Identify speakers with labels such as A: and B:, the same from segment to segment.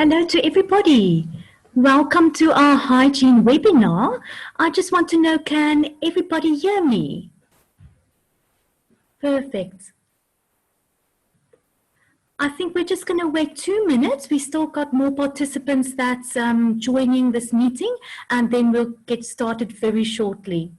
A: Hello to everybody. Welcome to our hygiene webinar. I just want to know, can everybody hear me? Perfect. I think we're just going to wait 2 minutes. We still got more participants that's joining this meeting, and then we'll get started very shortly.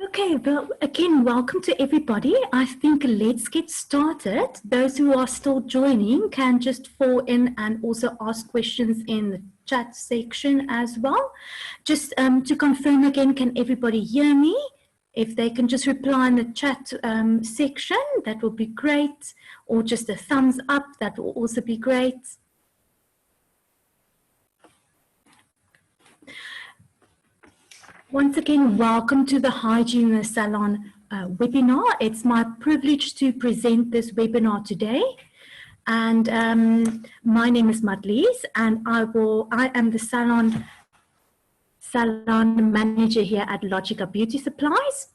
A: Okay, well, again, welcome to everybody. I think let's get started. Those who are still joining can just fall in and also ask questions in the chat section as well. Just to confirm again, can everybody hear me? If they can just reply in the chat section, that will be great. Or just a thumbs up, that will also be great. Once again, welcome to the Hygiene in the Salon webinar. It's my privilege to present this webinar today. And my name is Madlies, and I am the salon manager here at Logica Beauty Supplies.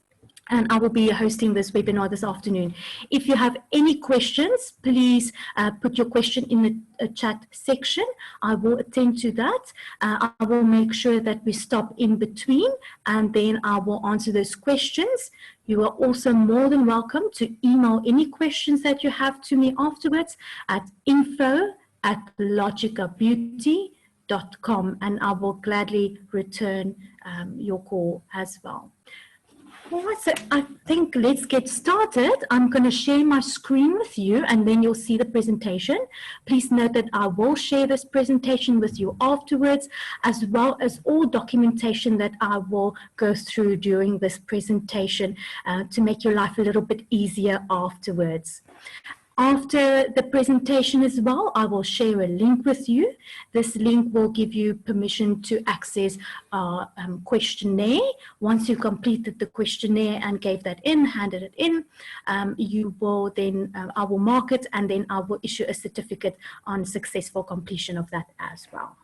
A: And I will be hosting this webinar this afternoon. If you have any questions, please put your question in the chat section. I will attend to that. I will make sure that we stop in between, and then I will answer those questions. You are also more than welcome to email any questions that you have to me afterwards at info@logicabeauty.com, and I will gladly return your call as well. All right, so I think let's get started. I'm going to share my screen with you, and then you'll see the presentation. Please note that I will share this presentation with you afterwards, as well as all documentation that I will go through during this presentation to make your life a little bit easier afterwards. After the presentation as well, I will share a link with you. This link will give you permission to access our questionnaire. Once you completed the questionnaire and gave that in, handed it in, you will then, I will mark it, and then I will issue a certificate on successful completion of that as well.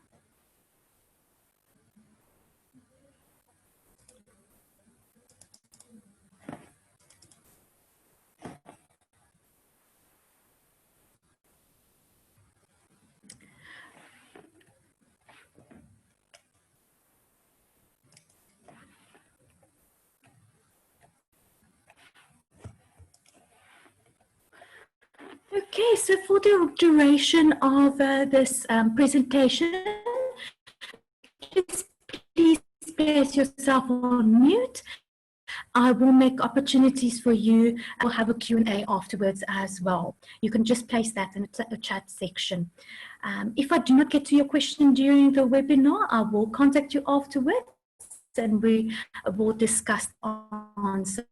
A: Okay, so for the duration of this presentation, place yourself on mute. I will make opportunities for you. I'll have a Q&A afterwards as well. You can just place that in the chat section. If I do not get to your question during the webinar, I will contact you afterwards and we will discuss answer.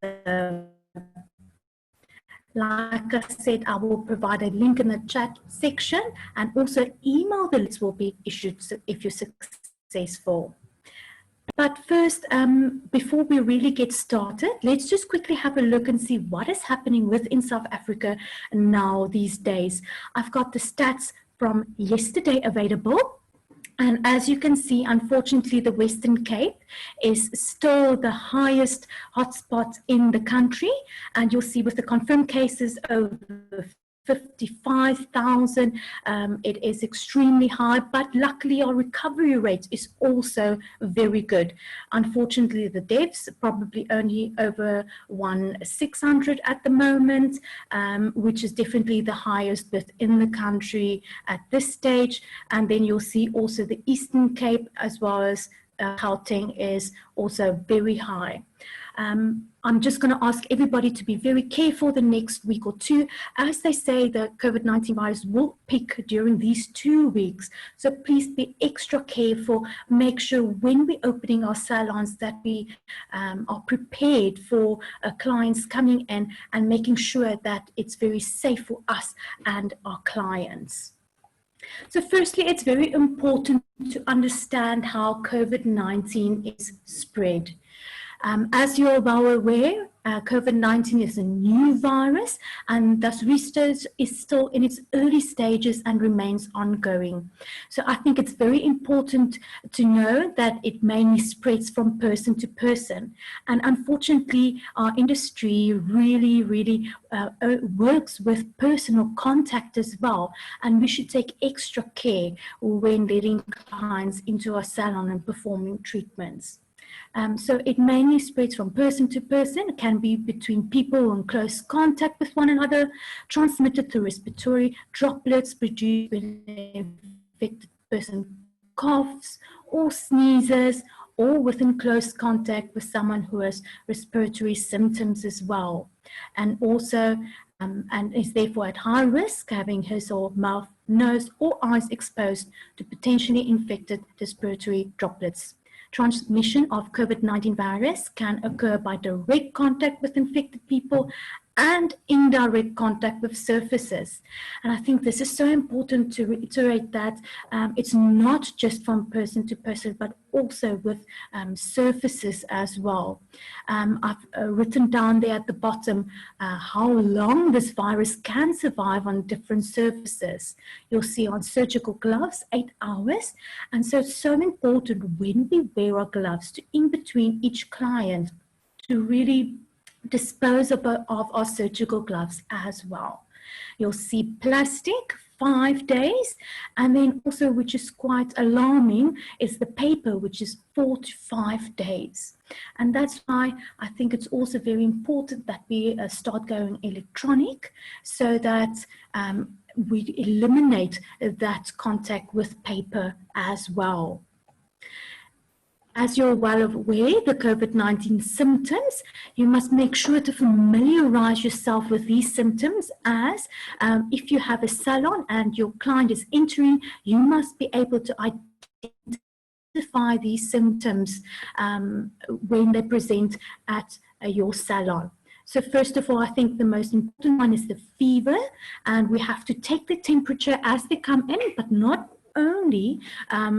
A: Like I said, I will provide a link in the chat section, and also email the list will be issued if you're successful. But first, before we really get started, let's just quickly have a look and see what is happening within South Africa now these days. I've got the stats from yesterday available. And as you can see, unfortunately, the Western Cape is still the highest hotspot in the country. And you'll see with the confirmed cases over 55,000, it is extremely high, but luckily our recovery rate is also very good. Unfortunately, the deaths probably only over 1,600 at the moment, which is definitely the highest within the country at this stage. And then you'll see also the Eastern Cape as well as Gauteng is also very high. I'm just going to ask everybody to be very careful the next week or two. As they say, the COVID-19 virus will peak during these 2 weeks. So please be extra careful. Make sure when we're opening our salons that we are prepared for clients coming in and making sure that it's very safe for us and our clients. So firstly, it's very important to understand how COVID-19 is spread. As you're well aware, COVID-19 is a new virus, and thus research is still in its early stages and remains ongoing. So I think it's very important to know that it mainly spreads from person to person. And unfortunately, our industry really works with personal contact as well. And we should take extra care when letting clients into our salon and performing treatments. So it mainly spreads from person to person. It can be between people in close contact with one another, transmitted through respiratory droplets produced when an infected person coughs or sneezes, or within close contact with someone who has respiratory symptoms as well. And also, and is therefore at high risk, having his or mouth, nose, or eyes exposed to potentially infected respiratory droplets. Transmission of COVID-19 virus can occur by direct contact with infected people and indirect contact with surfaces. And I think this is so important to reiterate that it's not just from person to person, but also with surfaces as well. I've written down there at the bottom how long this virus can survive on different surfaces. You'll see on surgical gloves, 8 hours. And so it's so important when we wear our gloves to in between each client to really dispose of our surgical gloves as well. You'll see plastic, 5 days, and then also, which is quite alarming, is the paper, which is 4 to 5 days. And that's why I think it's also very important that we start going electronic so that we eliminate that contact with paper as well. As you're well aware, the COVID-19 symptoms, you must make sure to familiarize yourself with these symptoms, as if you have a salon and your client is entering, you must be able to identify these symptoms when they present at your salon. So first of all, I think the most important one is the fever, and we have to take the temperature as they come in, but not only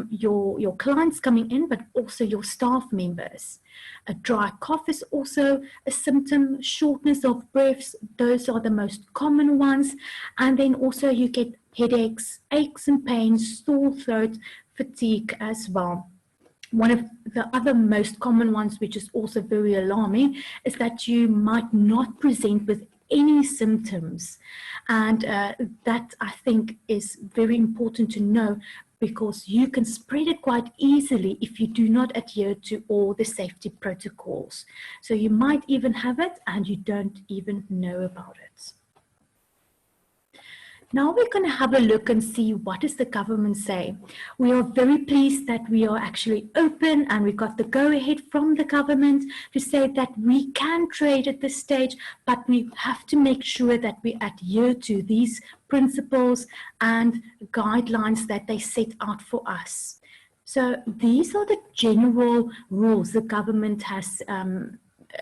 A: your clients coming in, but also your staff members. A dry cough is also a symptom, shortness of breaths, those are the most common ones. And then also you get headaches, aches and pains, sore throat, fatigue as well. One of the other most common ones, which is also very alarming, is that you might not present with any symptoms. And that, I think, is very important to know, because you can spread it quite easily if you do not adhere to all the safety protocols. So you might even have it and you don't even know about it. Now we're going to have a look and see what does the government say. We are very pleased that we are actually open and we got the go-ahead from the government to say that we can trade at this stage, but we have to make sure that we adhere to these principles and guidelines that they set out for us. So these are the general rules the government has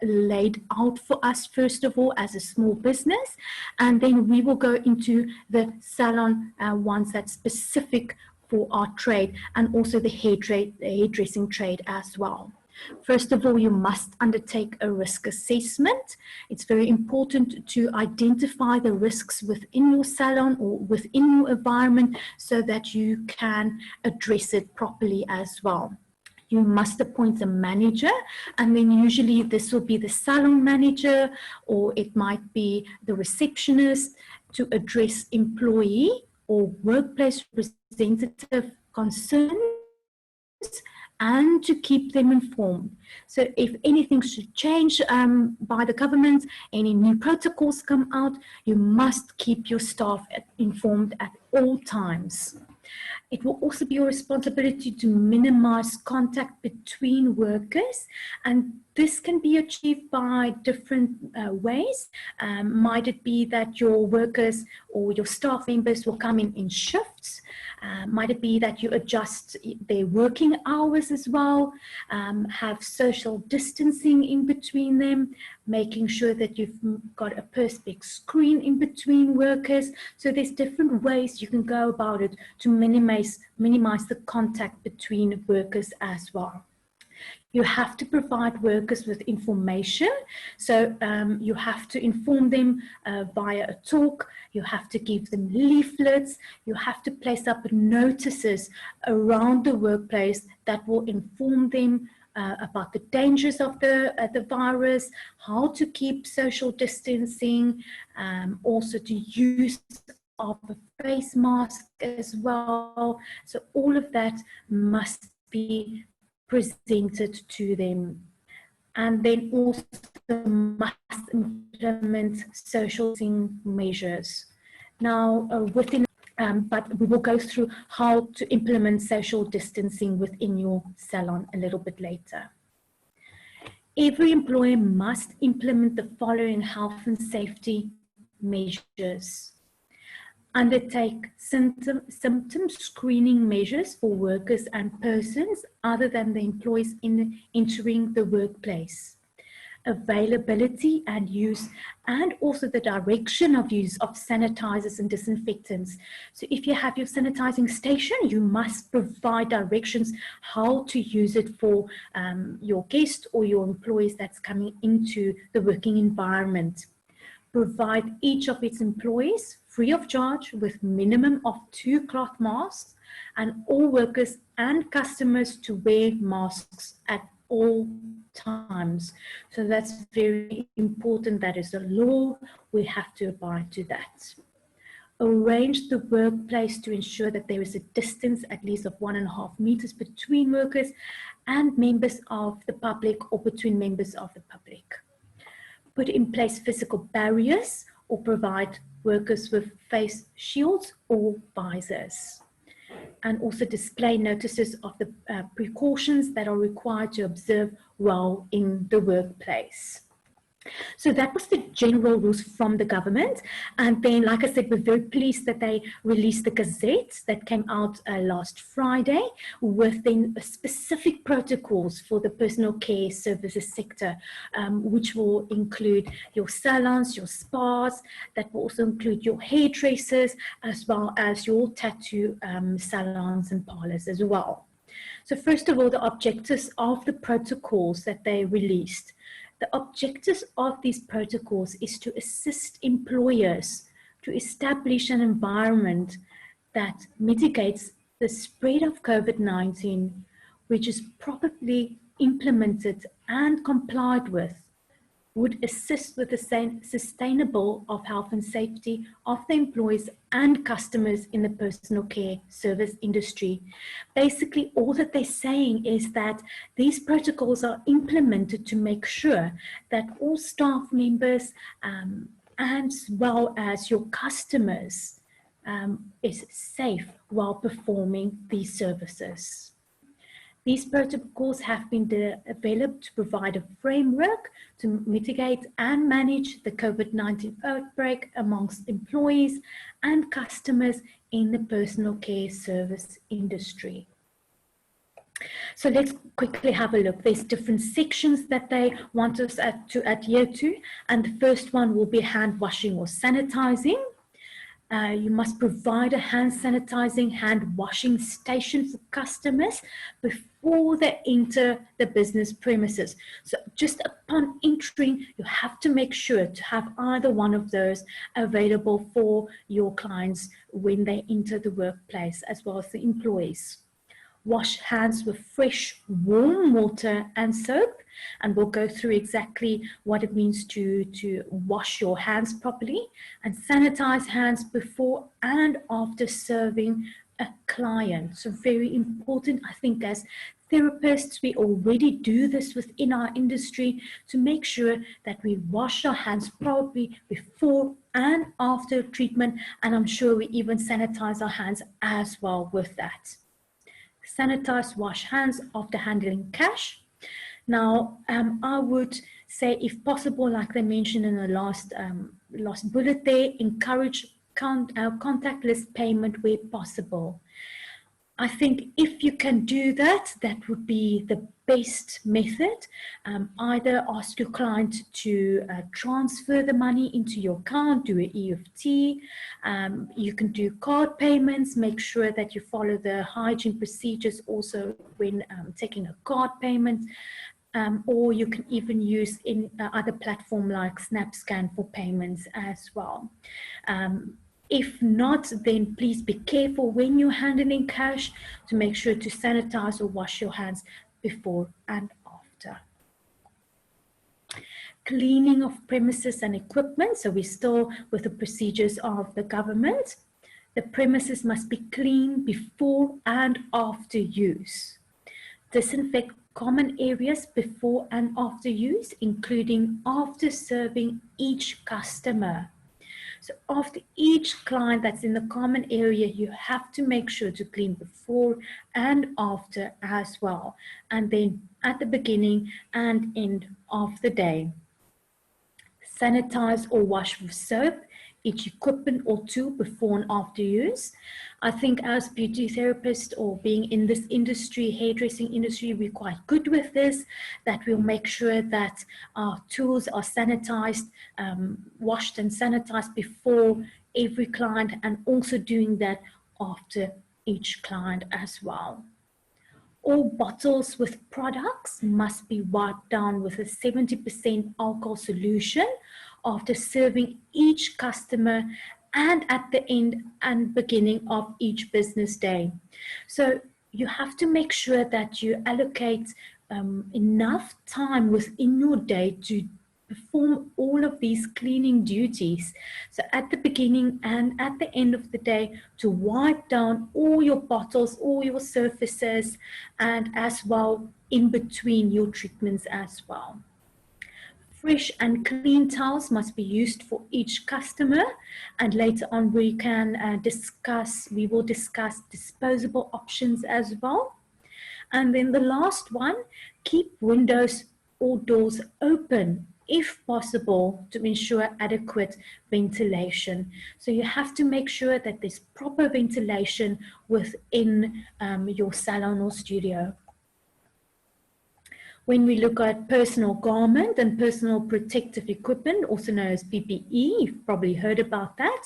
A: laid out for us, first of all, as a small business, and then we will go into the salon ones that's specific for our trade, and also the hairdressing trade as well. First of all, you must undertake a risk assessment. It's very important to identify the risks within your salon or within your environment so that you can address it properly as well. You must appoint a manager, and then usually this will be the salon manager, or it might be the receptionist, to address employee or workplace representative concerns and to keep them informed. So if anything should change by the government, any new protocols come out, you must keep your staff informed at all times. It will also be your responsibility to minimize contact between workers, and this can be achieved by different ways. Might it be that your workers or your staff members will come in shifts? Might it be that you adjust their working hours as well, have social distancing in between them, making sure that you've got a perspex screen in between workers. So there's different ways you can go about it to minimize the contact between workers as well. You have to provide workers with information. So you have to inform them via a talk. You have to give them leaflets. You have to place up notices around the workplace that will inform them about the dangers of the virus, how to keep social distancing, also to use of a face mask as well. So all of that must be presented to them. And then also must implement social distancing measures. Now, but we will go through how to implement social distancing within your salon a little bit later. Every employer must implement the following health and safety measures. Undertake symptom screening measures for workers and persons other than the employees entering the workplace. Availability and use, and also the direction of use of sanitizers and disinfectants. So if you have your sanitizing station, you must provide directions how to use it for your guest or your employees that's coming into the working environment. Provide each of its employees free of charge with minimum of 2 cloth masks, and all workers and customers to wear masks at all times. So that's very important. That is a law. We have to abide to that. Arrange the workplace to ensure that there is a distance at least of 1.5 meters between workers and members of the public, or between members of the public. Put in place physical barriers or provide workers with face shields or visors. And also display notices of the precautions that are required to observe while in the workplace. So that was the general rules from the government. And then, like I said, we're very pleased that they released the Gazette that came out last Friday with then specific protocols for the personal care services sector, which will include your salons, your spas, that will also include your hairdressers, as well as your tattoo salons and parlors as well. So first of all, the objectives of the protocols that they released. The objectives of these protocols is to assist employers to establish an environment that mitigates the spread of COVID-19, which is properly implemented and complied with, would assist with the sustainable of health and safety of the employees and customers in the personal care service industry. Basically, all that they're saying is that these protocols are implemented to make sure that all staff members, as well as your customers, is safe while performing these services. These protocols have been developed to provide a framework to mitigate and manage the COVID-19 outbreak amongst employees and customers in the personal care service industry. So let's quickly have a look. There's different sections that they want us to adhere to, and the first one will be hand washing or sanitizing. You must provide a hand sanitizing, hand washing station for customers before they enter the business premises. So just upon entering, you have to make sure to have either one of those available for your clients when they enter the workplace, as well as the employees. Wash hands with fresh, warm water and soap. And we'll go through exactly what it means to wash your hands properly, and sanitize hands before and after serving a client. So very important, I think, as therapists, we already do this within our industry to make sure that we wash our hands properly before and after treatment. And I'm sure we even sanitize our hands as well with that. Sanitize, wash hands after handling cash. Now, I would say, if possible, like they mentioned in the last bullet there, encourage contactless payment where possible. I think if you can do that, that would be the best method. Either ask your client to transfer the money into your account, do an EFT. You can do card payments, make sure that you follow the hygiene procedures also when taking a card payment. Or you can even use in other platform like SnapScan for payments as well. If not, then please be careful when you're handling cash to make sure to sanitize or wash your hands before and after. Cleaning of premises and equipment. So we're still with the procedures of the government. The premises must be clean before and after use. Disinfect common areas before and after use, including after serving each customer. So after each client that's in the common area, you have to make sure to clean before and after as well. And then at the beginning and end of the day. Sanitize or wash with soap each equipment or tool before and after use. I think as beauty therapists, or being in this industry, hairdressing industry, we're quite good with this, that we'll make sure that our tools are sanitized, washed and sanitized before every client, and also doing that after each client as well. All bottles with products must be wiped down with a 70% alcohol solution after serving each customer and at the end and beginning of each business day. So you have to make sure that you allocate enough time within your day to perform all of these cleaning duties. So at the beginning and at the end of the day, to wipe down all your bottles, all your surfaces, and as well in between your treatments as well. Fresh and clean towels must be used for each customer, and later on we will discuss disposable options as well. And then the last one, keep windows or doors open if possible to ensure adequate ventilation. So you have to make sure that there's proper ventilation within your salon or studio. When we look at personal garment and personal protective equipment, also known as PPE, you've probably heard about that.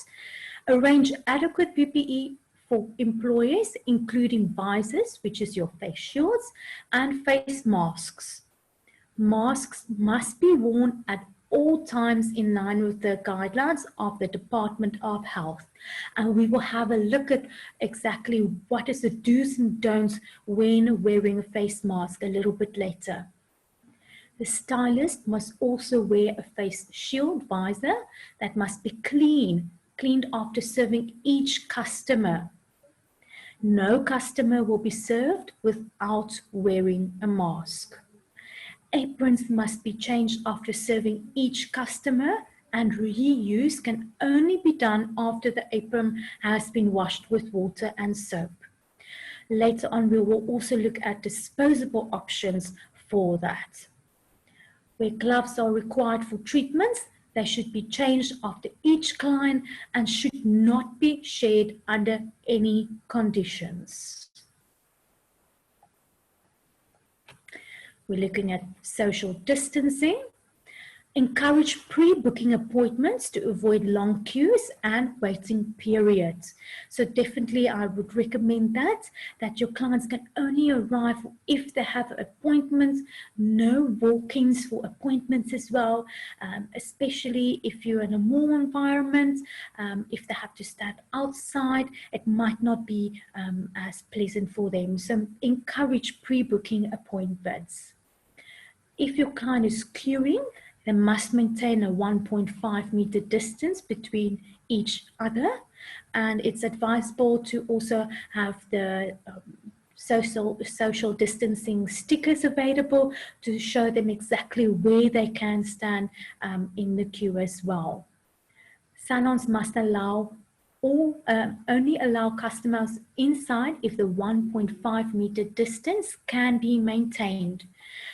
A: Arrange adequate PPE for employees, including visors, which is your face shields, and face masks. Masks must be worn at all times in line with the guidelines of the Department of Health. And we will have a look at exactly what is the do's and don'ts when wearing a face mask a little bit later. The stylist must also wear a face shield visor that must be cleaned after serving each customer. No customer will be served without wearing a mask. Aprons must be changed after serving each customer and reuse can only be done after the apron has been washed with water and soap. Later on, we will also look at disposable options for that. Where gloves are required for treatments, they should be changed after each client and should not be shared under any conditions. We're looking at social distancing. Encourage pre-booking appointments to avoid long queues and waiting periods. So definitely I would recommend that your clients can only arrive if they have appointments, no walk-ins for appointments as well, especially if you're in a mall environment, if they have to stand outside, it might not be as pleasant for them. So encourage pre-booking appointments. If your client is queuing, they must maintain a 1.5 meter distance between each other, and it's advisable to also have the social distancing stickers available to show them exactly where they can stand in the queue as well. Salons must allow only allow customers inside if the 1.5 meter distance can be maintained.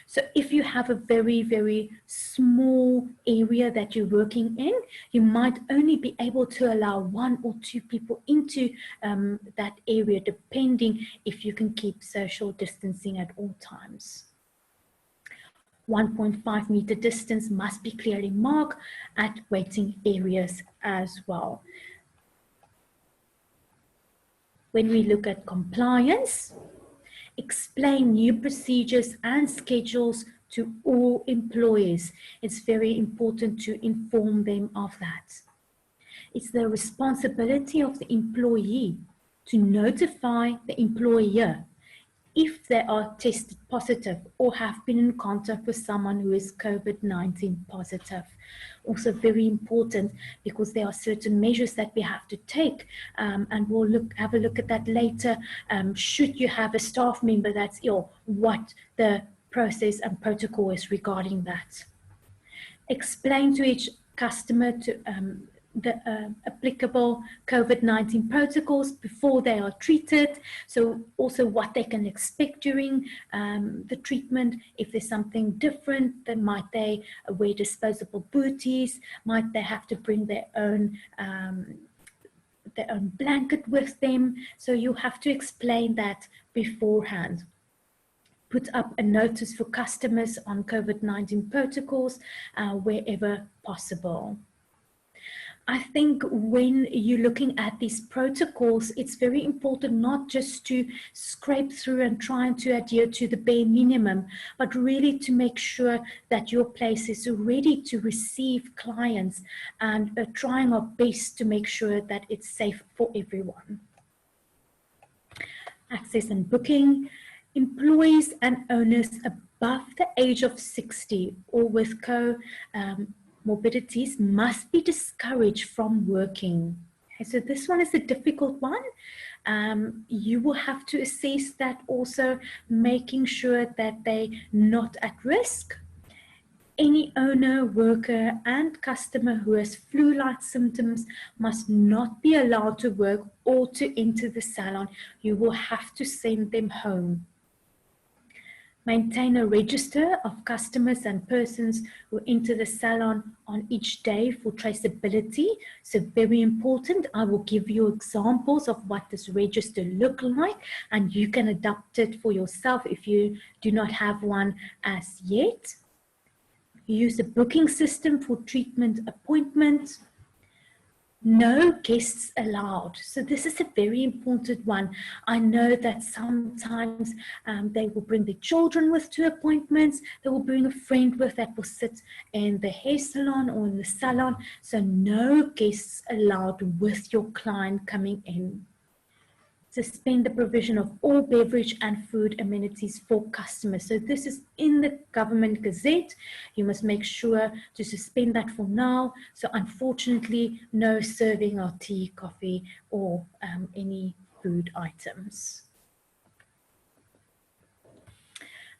A: So if you have a very small area that you're working in, you might only be able to allow 1 or 2 people into that area, depending if you can keep social distancing at all times. 1.5 meter distance must be clearly marked at waiting areas as well. When we look at compliance, explain new procedures and schedules to all employees. It's very important to inform them of that. It's the responsibility of the employee to notify the employer if they are tested positive or have been in contact with someone who is COVID-19 positive. Also very important, because there are certain measures that we have to take, and we'll have a look at that later. Should you have a staff member that's ill, what the process and protocol is regarding that. Explain to each customer to the applicable COVID-19 protocols before they are treated. So also what they can expect during the treatment. If there's something different, then might they wear disposable booties? Might they have to bring their own blanket with them? So you have to explain that beforehand. Put up a notice for customers on COVID-19 protocols wherever possible. I think when you're looking at these protocols, it's very important not just to scrape through and trying to adhere to the bare minimum, but really to make sure that your place is ready to receive clients, and trying our best to make sure that it's safe for everyone. Access and booking. Employees and owners above the age of 60 or with comorbidities must be discouraged from working. Okay, so this one is a difficult one. You will have to assess that, also making sure that they're not at risk. Any owner, worker, and customer who has flu-like symptoms must not be allowed to work or to enter the salon. You will have to send them home. Maintain a register of customers and persons who enter the salon on each day for traceability. So very important. I will give you examples of what this register looks like, and you can adapt it for yourself if you do not have one as yet. Use a booking system for treatment appointments. No guests allowed. So this is a very important one. I know that sometimes they will bring their children with to appointments. They will bring a friend with that will sit in the hair salon or in the salon. So no guests allowed with your client coming in. Suspend the provision of all beverage and food amenities for customers. So this is in the government gazette. You must make sure to suspend that for now. So unfortunately, no serving of tea, coffee, or any food items.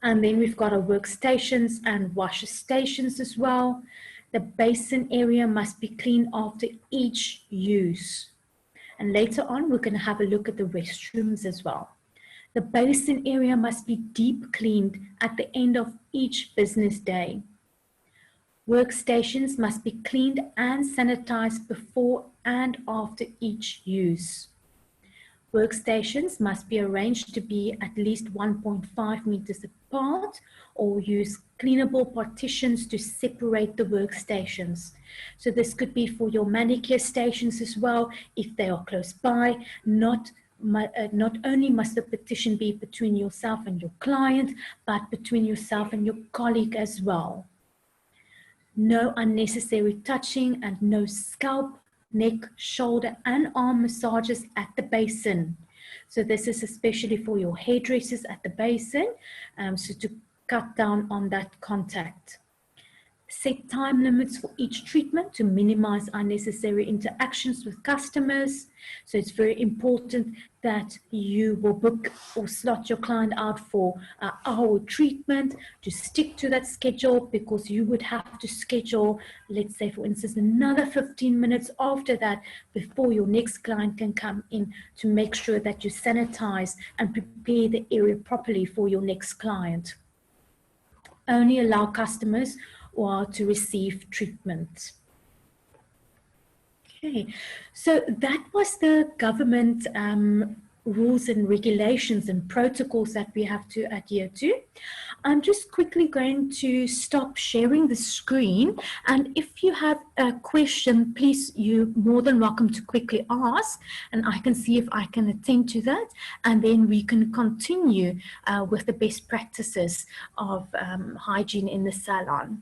A: And then we've got our workstations and washer stations as well. The basin area must be cleaned after each use. And later on, we're going to have a look at the restrooms as well. The basin area must be deep cleaned at the end of each business day. Workstations must be cleaned and sanitized before and after each use. Workstations must be arranged to be at least 1.5 meters apart or use cleanable partitions to separate the workstations. So this could be for your manicure stations as well, if they are close by. Not only must the partition be between yourself and your client, but between yourself and your colleague as well. No unnecessary touching and no scalp, neck, shoulder and arm massages at the basin. So this is especially for your hairdressers at the basin, so to cut down on that contact. Set time limits for each treatment to minimize unnecessary interactions with customers. So it's very important that you will book or slot your client out for an hour treatment, to stick to that schedule, because you would have to schedule, let's say for instance, another 15 minutes after that before your next client can come in, to make sure that you sanitize and prepare the area properly for your next client. Only allow customers or to receive treatment. Okay, so that was the government rules and regulations and protocols that we have to adhere to. I'm just quickly going to stop sharing the screen, and if you have a question, please, you're more than welcome to quickly ask, and I can see if I can attend to that, and then we can continue with the best practices of hygiene in the salon.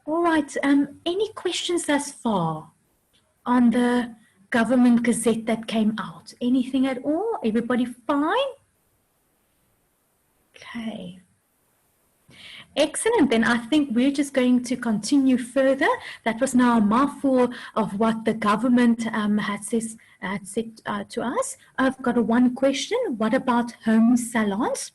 A: All right, any questions thus far on the government gazette that came out? Anything at all? Everybody fine? Okay. Excellent. Then I think we're just going to continue further. That was now a mouthful of what the government had said to us. I've got one question. What about home salons?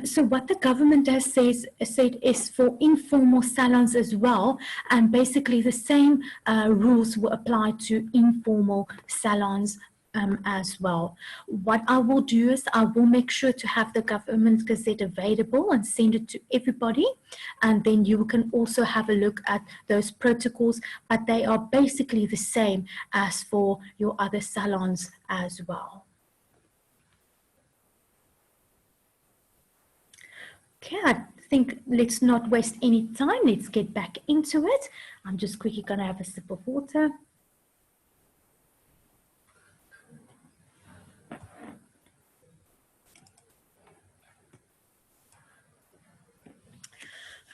A: So what the government has said is for informal salons as well, and basically the same rules will apply to informal salons as well. What I will do is I will make sure to have the government gazette available and send it to everybody, and then you can also have a look at those protocols, but they are basically the same as for your other salons as well. Okay, I think let's not waste any time. Let's get back into it. I'm just quickly going to have a sip of water.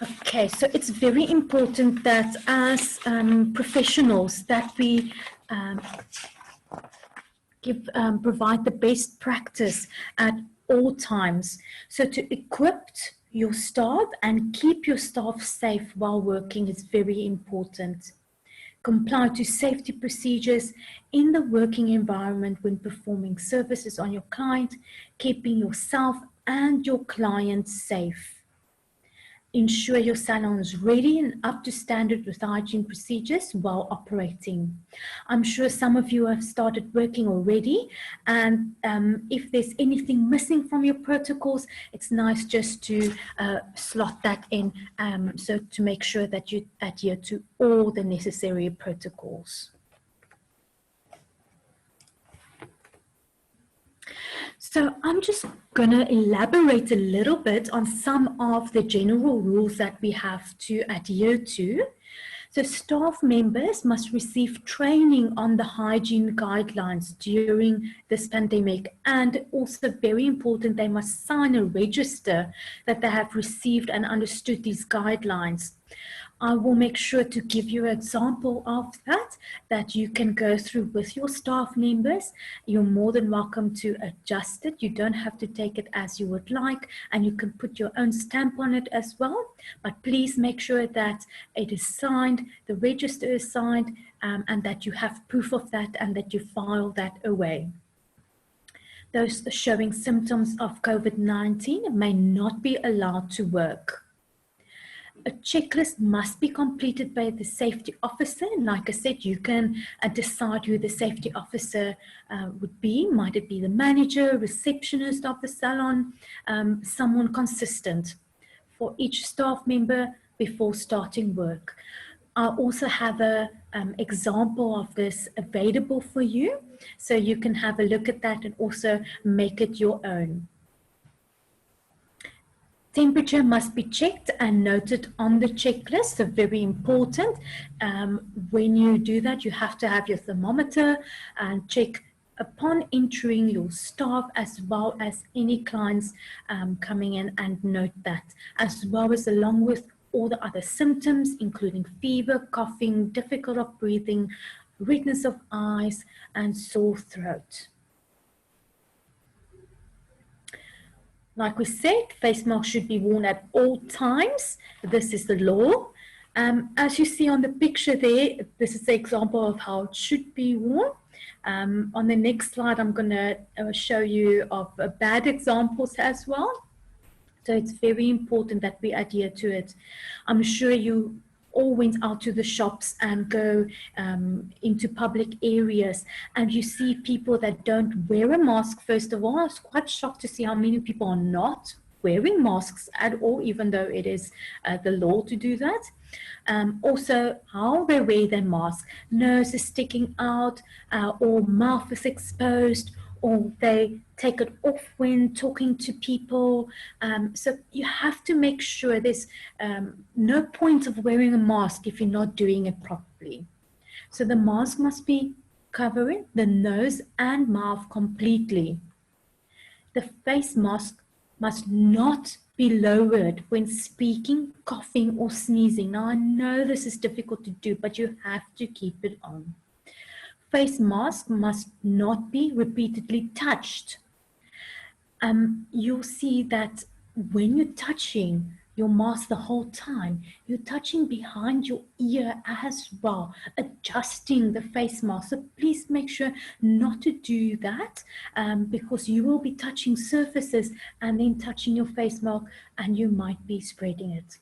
A: Okay, so it's very important that as professionals that we provide the best practice at all times. So to equip your staff and keep your staff safe while working is very important. Comply to safety procedures in the working environment when performing services on your client, keeping yourself and your client safe. Ensure your salon is ready and up to standard with hygiene procedures while operating. I'm sure some of you have started working already, and if there's anything missing from your protocols, it's nice just to slot that in, so to make sure that you adhere to all the necessary protocols. So I'm just going to elaborate a little bit on some of the general rules that we have to adhere to. So staff members must receive training on the hygiene guidelines during this pandemic, and also very important, they must sign a register that they have received and understood these guidelines. I will make sure to give you an example of that you can go through with your staff members. You're more than welcome to adjust it. You don't have to take it as you would like, and you can put your own stamp on it as well. But please make sure that it is signed, the register is signed, and that you have proof of that and that you file that away. Those showing symptoms of COVID-19 may not be allowed to work. A checklist must be completed by the safety officer. Like I said, you can decide who the safety officer would be. Might it be the manager, receptionist of the salon, someone consistent for each staff member before starting work. I also have a example of this available for you, so you can have a look at that and also make it your own. Temperature must be checked and noted on the checklist, so very important. When you do that, you have to have your thermometer and check upon entering your staff as well as any clients coming in, and note that, as well as along with all the other symptoms, including fever, coughing, difficult of breathing, redness of eyes, and sore throat. Like we said, face masks should be worn at all times. This is the law. As you see on the picture there, this is the example of how it should be worn. On the next slide, I'm going to show you of bad examples as well. So it's very important that we adhere to it. I'm sure you all went out to the shops and go into public areas, and you see people that don't wear a mask. First of all, I was quite shocked to see how many people are not wearing masks at all, even though it is the law to do that. Also, how they wear their mask. Nose is sticking out, or mouth is exposed, or they take it off when talking to people. So you have to make sure there's no point of wearing a mask if you're not doing it properly. So the mask must be covering the nose and mouth completely. The face mask must not be lowered when speaking, coughing, or sneezing. Now, I know this is difficult to do, but you have to keep it on. Face mask must not be repeatedly touched. You'll see that when you're touching your mask the whole time, you're touching behind your ear as well, adjusting the face mask. So please make sure not to do that, because you will be touching surfaces and then touching your face mask, and you might be spreading it.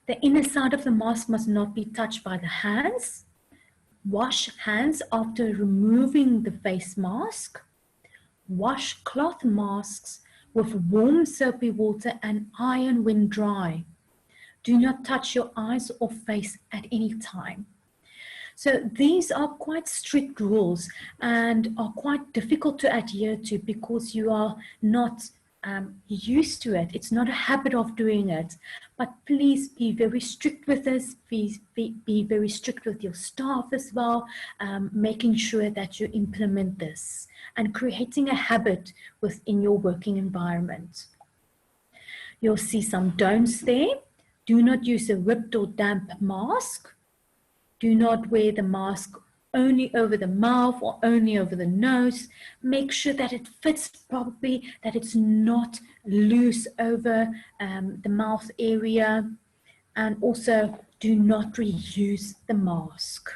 A: The inner side of the mask must not be touched by the hands. Wash hands after removing the face mask. Wash cloth masks with warm soapy water and iron when dry. Do not touch your eyes or face at any time. So these are quite strict rules and are quite difficult to adhere to because you are not used to it. It's not a habit of doing it. But please be very strict with this. Please be very strict with your staff as well, making sure that you implement this and creating a habit within your working environment. You'll see some don'ts there. Do not use a ripped or damp mask. Do not wear the mask only over the mouth or only over the nose. Make sure that it fits properly, that it's not loose over the mouth area. And also, do not reuse the mask.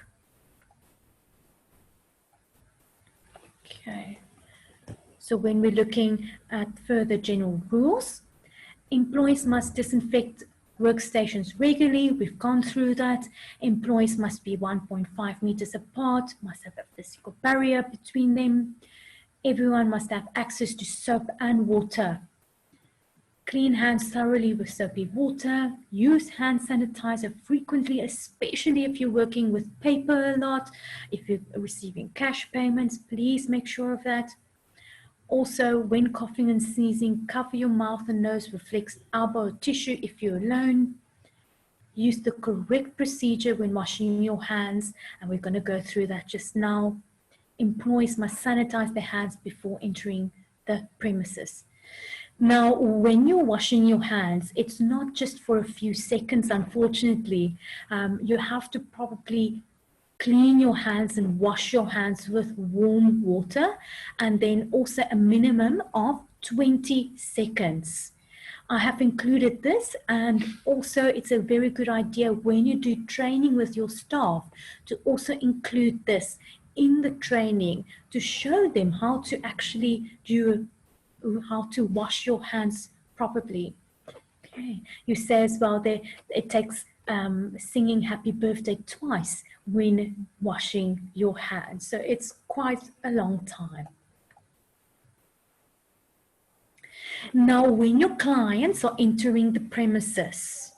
A: Okay. So when we're looking at further general rules, employees must disinfect workstations regularly. We've gone through that. Employees must be 1.5 meters apart, must have a physical barrier between them. Everyone must have access to soap and water. Clean hands thoroughly with soapy water. Use hand sanitizer frequently, especially if you're working with paper a lot. If you're receiving cash payments, please make sure of that. Also, when coughing and sneezing, cover your mouth and nose with flex elbow tissue if you're alone. Use the correct procedure when washing your hands, and we're going to go through that just now. Employees must sanitize their hands before entering the premises. Now, when you're washing your hands, it's not just for a few seconds, unfortunately. You have to probably clean your hands and wash your hands with warm water, and then also a minimum of 20 seconds. I have included this, and also it's a very good idea when you do training with your staff to also include this in the training to show them how to actually how to wash your hands properly. Okay. You say as well that it takes singing happy birthday twice when washing your hands. So it's quite a long time. Now, when your clients are entering the premises,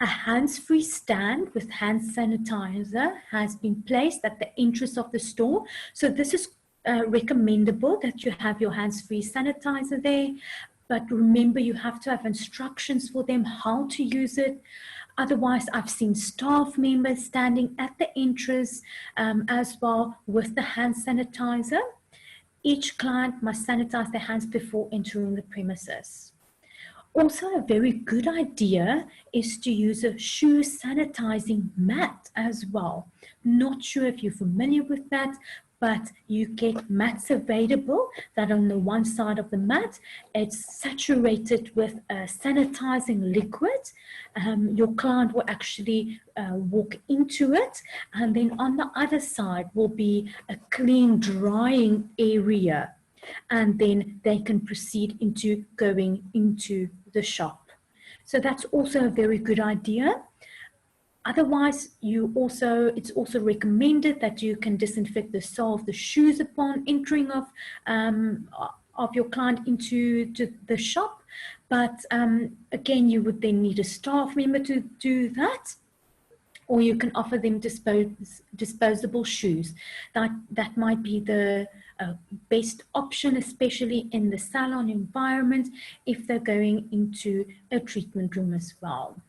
A: a hands-free stand with hand sanitizer has been placed at the entrance of the store. So this is recommendable that you have your hands-free sanitizer there. But remember, you have to have instructions for them how to use it. Otherwise, I've seen staff members standing at the entrance as well with the hand sanitizer. Each client must sanitize their hands before entering the premises. Also, a very good idea is to use a shoe sanitizing mat as well. Not sure if you're familiar with that, but you get mats available that on the one side of the mat, it's saturated with a sanitizing liquid. Your client will actually walk into it, and then on the other side will be a clean drying area, and then they can proceed into going into the shop. So that's also a very good idea. Otherwise, it's also recommended that you can disinfect the sole of the shoes upon entering of your client into the shop. But again, you would then need a staff member to do that, or you can offer them disposable shoes. That might be the best option, especially in the salon environment, if they're going into a treatment room as well.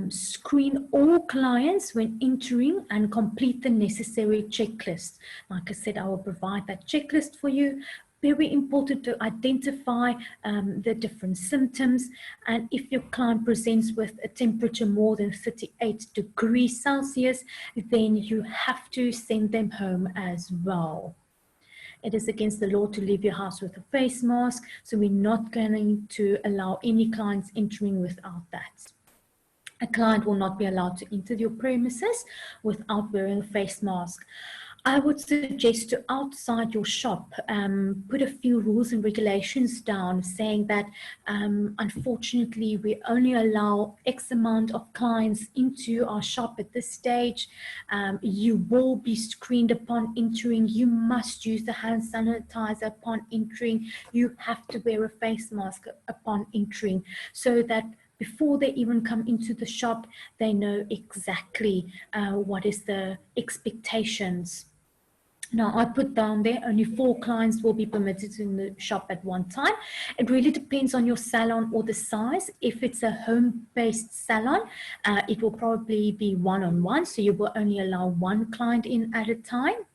A: Screen all clients when entering and complete the necessary checklist. Like I said, I will provide that checklist for you. Very important to identify the different symptoms, and if your client presents with a temperature more than 38 degrees Celsius, then you have to send them home as well. It is against the law to leave your house with a face mask, so we're not going to allow any clients entering without that. A client will not be allowed to enter your premises without wearing a face mask. I would suggest to outside your shop, put a few rules and regulations down saying that unfortunately we only allow X amount of clients into our shop at this stage. You will be screened upon entering. You must use the hand sanitizer upon entering. You have to wear a face mask upon entering, so that before they even come into the shop, they know exactly what is the expectations. Now, I put down there only 4 clients will be permitted in the shop at one time. It really depends on your salon or the size. If it's a home-based salon, it will probably be one-on-one, so you will only allow 1 client in at a time.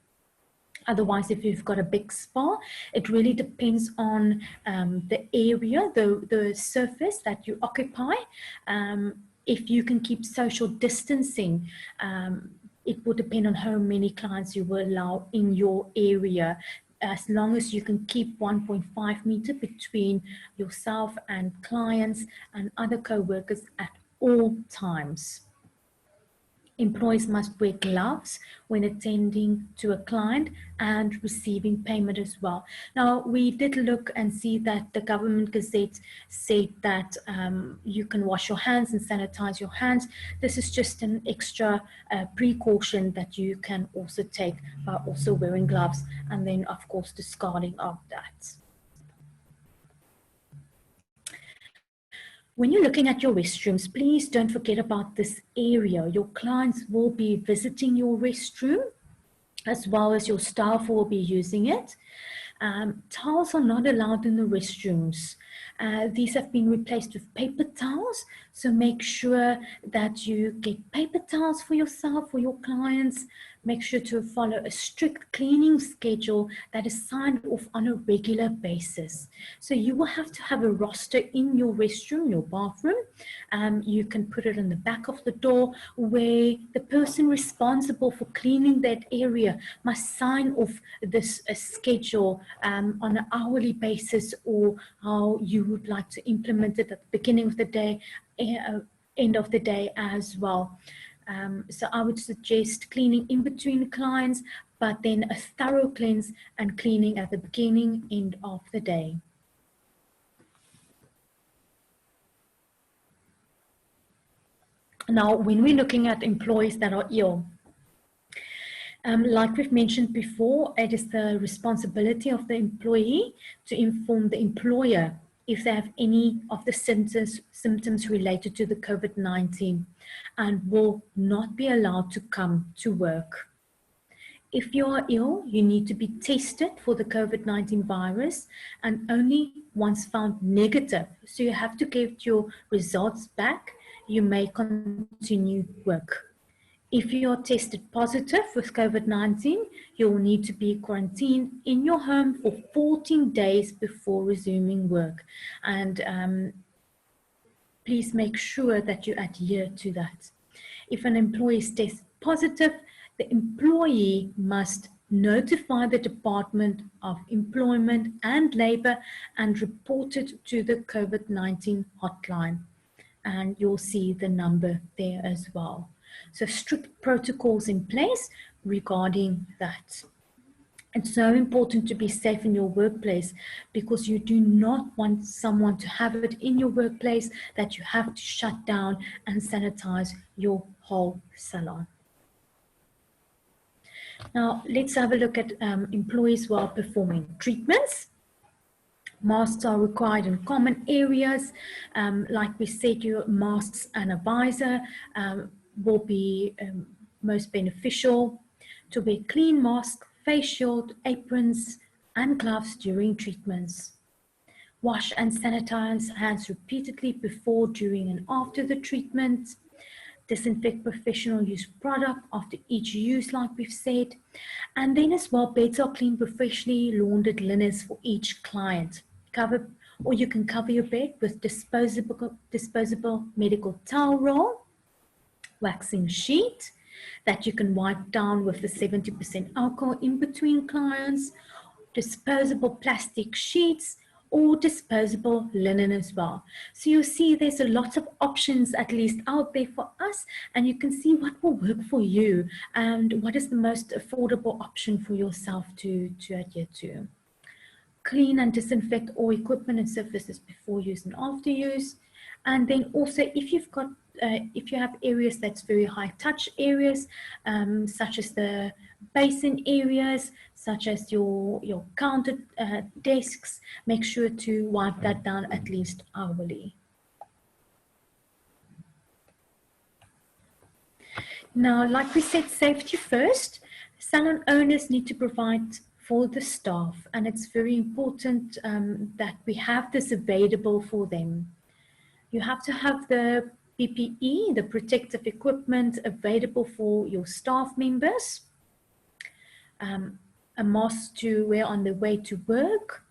A: Otherwise, if you've got a big spa, it really depends on the area, the surface that you occupy. If you can keep social distancing, it will depend on how many clients you will allow in your area. As long as you can keep 1.5 meter between yourself and clients and other co-workers at all times. Employees must wear gloves when attending to a client and receiving payment as well. Now, we did look and see that the government gazette said that you can wash your hands and sanitize your hands. This is just an extra precaution that you can also take by also wearing gloves, and then, of course, discarding of that. When you're looking at your restrooms, please don't forget about this area. Your clients will be visiting your restroom, as well as your staff will be using it. Towels are not allowed in the restrooms. These have been replaced with paper towels, so make sure that you get paper towels for yourself, for your clients. Make sure to follow a strict cleaning schedule that is signed off on a regular basis. So you will have to have a roster in your restroom, your bathroom. You can put it in the back of the door, where the person responsible for cleaning that area must sign off this schedule on an hourly basis, or how you would like to implement it at the beginning of the day, end of the day as well. So I would suggest cleaning in between clients, but then a thorough cleanse and cleaning at the beginning, end of the day. Now, when we're looking at employees that are ill, like we've mentioned before, it is the responsibility of the employee to inform the employer if they have any of the symptoms related to the COVID-19 and will not be allowed to come to work. If you are ill, you need to be tested for the COVID-19 virus and only once found negative, so you have to get your results back, you may continue work. If you are tested positive with COVID-19, you will need to be quarantined in your home for 14 days before resuming work. And please make sure that you adhere to that. If an employee is tested positive, the employee must notify the Department of Employment and Labour and report it to the COVID-19 hotline. And you'll see the number there as well. So strict protocols in place regarding that. It's so important to be safe in your workplace because you do not want someone to have it in your workplace that you have to shut down and sanitize your whole salon. Now, let's have a look at employees who are performing treatments. Masks are required in common areas. Like we said, your masks and a visor will be most beneficial. To wear clean masks, face shield, aprons, and gloves during treatments. Wash and sanitize hands repeatedly before, during, and after the treatment. Disinfect professional use product after each use, like we've said. And then as well, beds are cleaned, professionally laundered linens for each client. Or you can cover your bed with disposable medical towel roll, waxing sheet that you can wipe down with the 70% alcohol in between clients, disposable plastic sheets, or disposable linen as well. So you see there's a lot of options at least out there for us, and you can see what will work for you and what is the most affordable option for yourself to adhere to. Clean and disinfect all equipment and surfaces before use and after use. And then also if you have areas that's very high touch areas, such as the basin areas, such as your counter desks, make sure to wipe that down at least hourly. Now, like we said, safety first. Salon owners need to provide for the staff, and it's very important that we have this available for them. You have to have the PPE, the protective equipment, available for your staff members. A mask to wear on the way to work.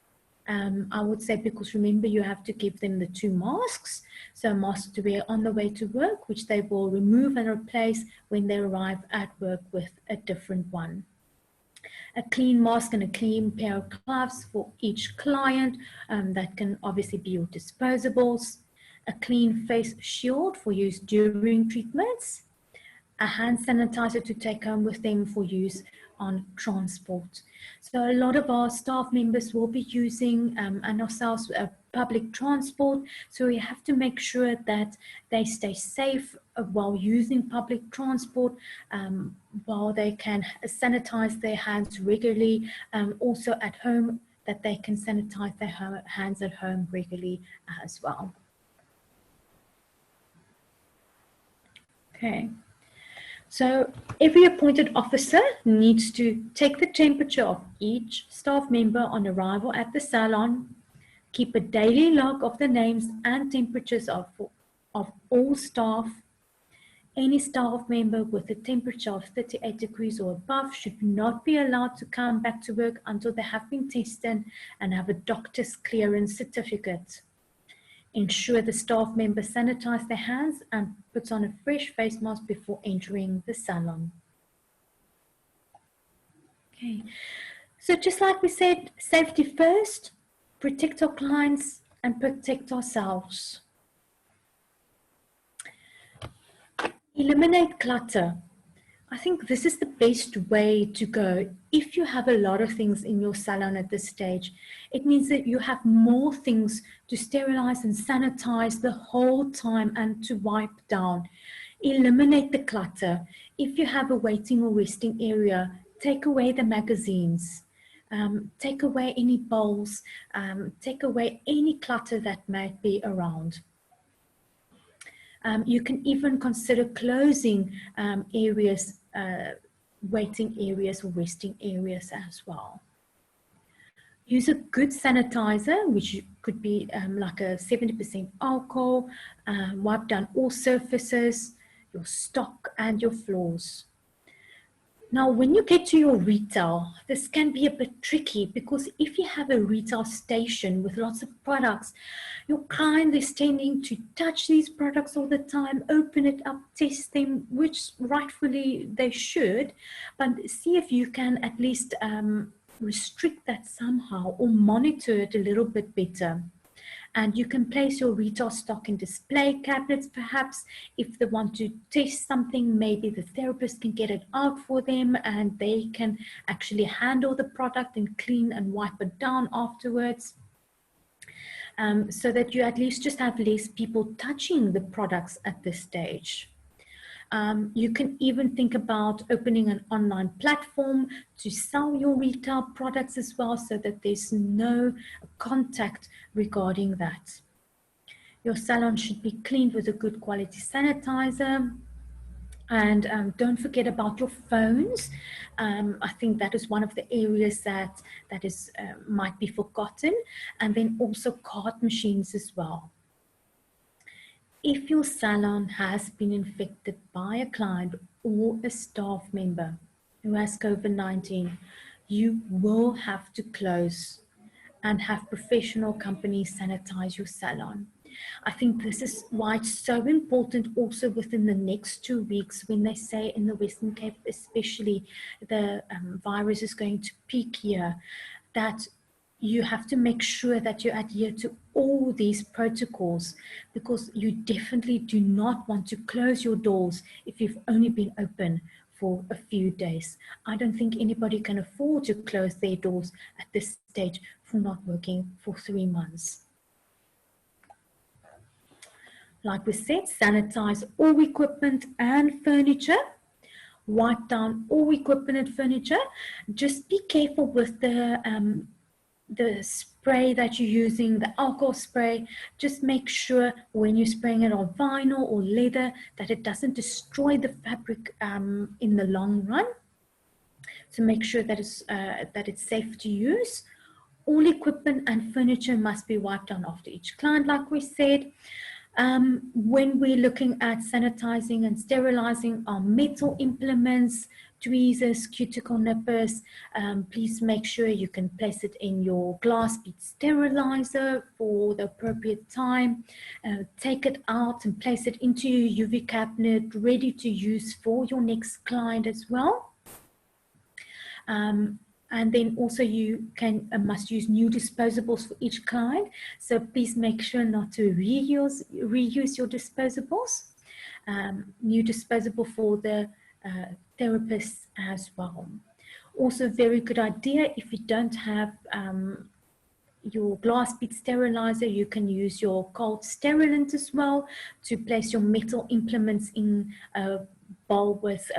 A: I would say, because remember, you have to give them the 2 masks. So a mask to wear on the way to work, which they will remove and replace when they arrive at work with a different one. A clean mask and a clean pair of gloves for each client. That can obviously be your disposables. A clean face shield for use during treatments. A hand sanitizer to take home with them for use on transport. So a lot of our staff members will be using, and ourselves, public transport. So we have to make sure that they stay safe while using public transport, while they can sanitize their hands regularly. Also at home, that they can sanitize their hands at home regularly as well. Okay. So every appointed officer needs to take the temperature of each staff member on arrival at the salon, keep a daily log of the names and temperatures of all staff. Any staff member with a temperature of 38 degrees or above should not be allowed to come back to work until they have been tested and have a doctor's clearance certificate. Ensure the staff member sanitize their hands and puts on a fresh face mask before entering the salon. Okay, so just like we said, safety first, protect our clients and protect ourselves. Eliminate clutter. I think this is the best way to go. If you have a lot of things in your salon at this stage, it means that you have more things to sterilize and sanitize the whole time and to wipe down. Eliminate the clutter. If you have a waiting or resting area, take away the magazines. Take away any bowls. Take away any clutter that might be around. You can even consider closing areas, waiting areas or resting areas as well. Use a good sanitizer, which could be like a 70% alcohol. Wipe down all surfaces, your stock and your floors. Now, when you get to your retail, this can be a bit tricky because if you have a retail station with lots of products, your client is tending to touch these products all the time, open it up, test them, which rightfully they should, but see if you can at least restrict that somehow or monitor it a little bit better. And you can place your retail stock in display cabinets, perhaps. If they want to test something, maybe the therapist can get it out for them and they can actually handle the product and clean and wipe it down afterwards. So that you at least just have less people touching the products at this stage. You can even think about opening an online platform to sell your retail products as well, so that there's no contact regarding that. Your salon should be cleaned with a good quality sanitizer. And don't forget about your phones. I think that is one of the areas that is might be forgotten. And then also card machines as well. If your salon has been infected by a client or a staff member who has COVID-19, you will have to close and have professional companies sanitize your salon. I think this is why it's so important also within the next 2 weeks, when they say in the Western Cape especially the virus is going to peak here, that you have to make sure that you adhere to all these protocols, because you definitely do not want to close your doors if you've only been open for a few days. I don't think anybody can afford to close their doors at this stage for not working for 3 months. Like we said, sanitize all equipment and furniture. Wipe down all equipment and furniture. Just be careful with the spray that you're using, the alcohol spray. Just make sure when you're spraying it on vinyl or leather that it doesn't destroy the fabric in the long run. So make sure that it's safe to use. All equipment and furniture must be wiped down after each client, like we said. When we're looking at sanitizing and sterilizing our metal implements, tweezers, cuticle nippers, please make sure you can place it in your glass bead sterilizer for the appropriate time. Take it out and place it into your UV cabinet, ready to use for your next client as well. And then also you must use new disposables for each client. So please make sure not to reuse your disposables. New disposable for the therapists as well. Also, very good idea, if you don't have your glass bead sterilizer, you can use your cold sterilant as well to place your metal implements in a bowl with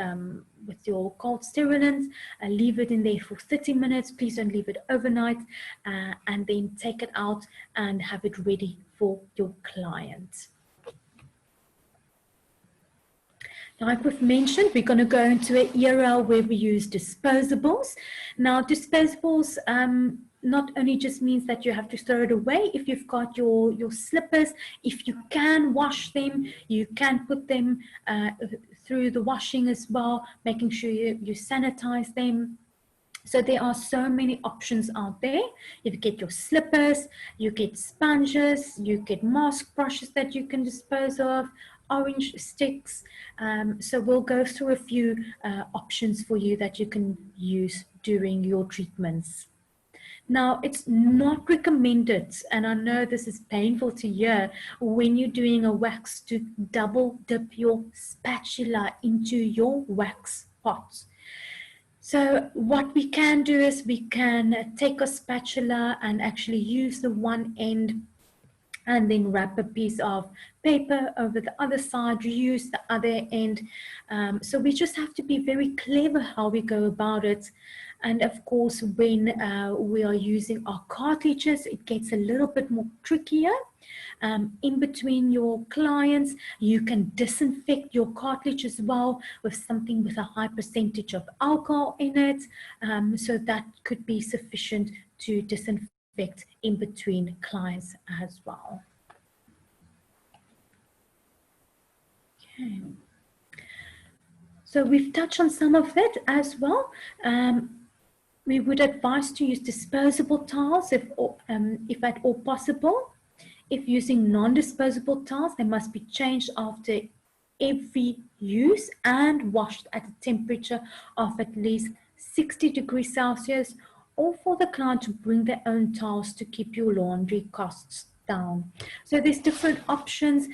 A: your cold sterilant. Leave it in there for 30 minutes. Please don't leave it overnight, and then take it out and have it ready for your client. Like we've mentioned, we're going to go into an era where we use disposables. Now, disposables not only just means that you have to throw it away. If you've got your slippers, if you can wash them, you can put them through the washing as well, making sure you sanitize them. So there are so many options out there. You get your slippers, you get sponges, you get mask brushes that you can dispose of, orange sticks. So we'll go through a few options for you that you can use during your treatments. Now, it's not recommended, and I know this is painful to hear, when you're doing a wax to double dip your spatula into your wax pot. So what we can do is we can take a spatula and actually use the one end and then wrap a piece of paper over the other side, reuse the other end. So we just have to be very clever how we go about it. And of course, when we are using our cartridges, it gets a little bit more trickier. In between your clients, you can disinfect your cartridge as well with something with a high percentage of alcohol in it. So that could be sufficient to disinfect in between clients as well. Okay. So we've touched on some of it as well. We would advise to use disposable towels if at all possible. If using non-disposable towels, they must be changed after every use and washed at a temperature of at least 60 degrees Celsius, or for the client to bring their own towels to keep your laundry costs down. So there's different options,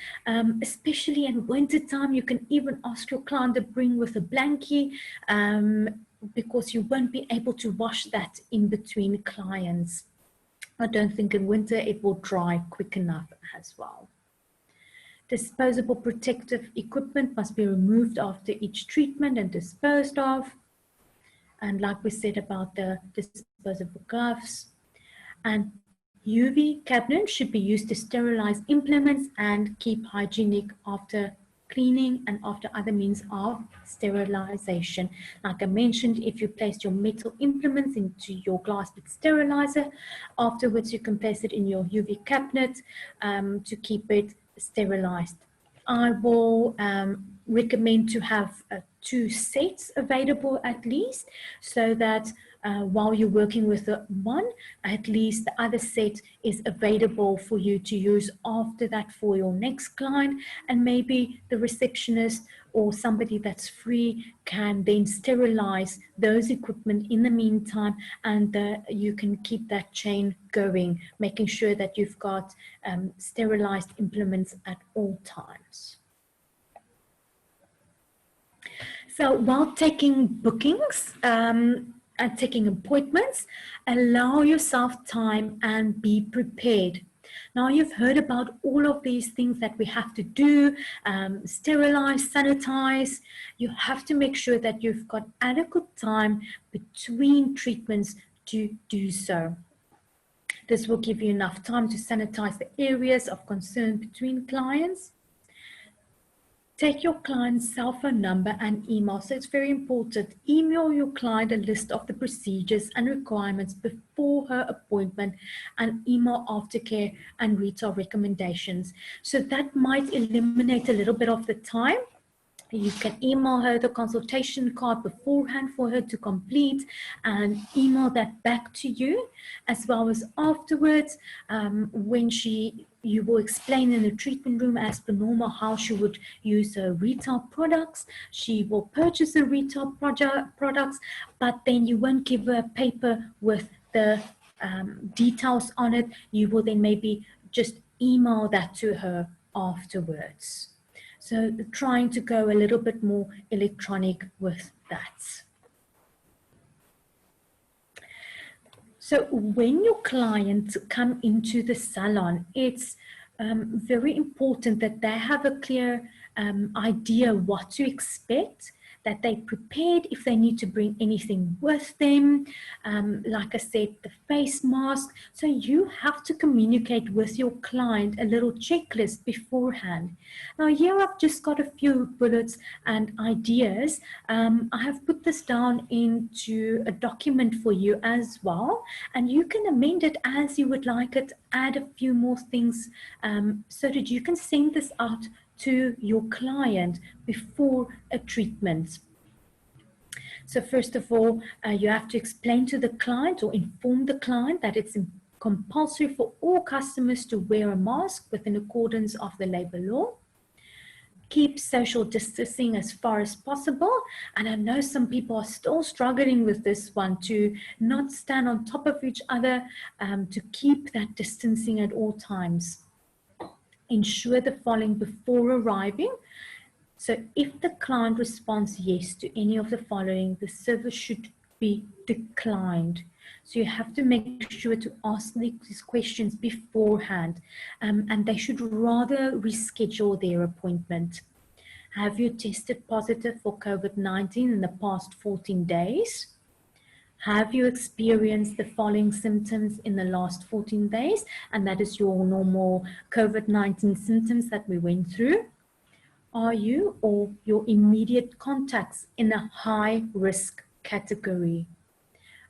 A: especially in winter time. You can even ask your client to bring with a blankie, because you won't be able to wash that in between clients. I don't think in winter it will dry quick enough as well. Disposable protective equipment must be removed after each treatment and disposed of. And like we said about the disposable gloves. And UV cabinets should be used to sterilize implements and keep hygienic after cleaning and after other means of sterilization. Like I mentioned, if you place your metal implements into your glass bit sterilizer, afterwards you can place it in your UV cabinet to keep it sterilized. I will recommend to have 2 sets available at least, so that while you're working with the one, at least the other set is available for you to use after that for your next client. And maybe the receptionist or somebody that's free can then sterilize those equipment in the meantime, and you can keep that chain going, making sure that you've got sterilized implements at all times. So while taking bookings and taking appointments, allow yourself time and be prepared. Now you've heard about all of these things that we have to do, sterilize, sanitize. You have to make sure that you've got adequate time between treatments to do so. This will give you enough time to sanitize the areas of concern between clients. Take your client's cell phone number and email. So it's very important. Email your client a list of the procedures and requirements before her appointment, and email aftercare and retail recommendations. So that might eliminate a little bit of the time. You can email her the consultation card beforehand for her to complete and email that back to you, as well as afterwards when you will explain in the treatment room as per normal how she would use her retail products. She will purchase the retail products, but then you won't give her a paper with the details on it. You will then maybe just email that to her afterwards. So trying to go a little bit more electronic with that. So when your clients come into the salon, it's very important that they have a clear idea what to expect, that they're prepared if they need to bring anything with them. Like I said, the face mask. So you have to communicate with your client a little checklist beforehand. Now here I've just got a few bullets and ideas. I have put this down into a document for you as well, and you can amend it as you would like it, add a few more things so that you can send this out to your client before a treatment. So first of all, you have to explain to the client or inform the client that it's compulsory for all customers to wear a mask within accordance of the labor law. Keep social distancing as far as possible. And I know some people are still struggling with this one, to not stand on top of each other, to keep that distancing at all times. Ensure the following before arriving. So if the client responds yes to any of the following, the service should be declined. So you have to make sure to ask these questions beforehand, and they should rather reschedule their appointment. Have you tested positive for COVID-19 in the past 14 days? Have you experienced the following symptoms in the last 14 days? And that is your normal COVID-19 symptoms that we went through. Are you or your immediate contacts in a high risk category?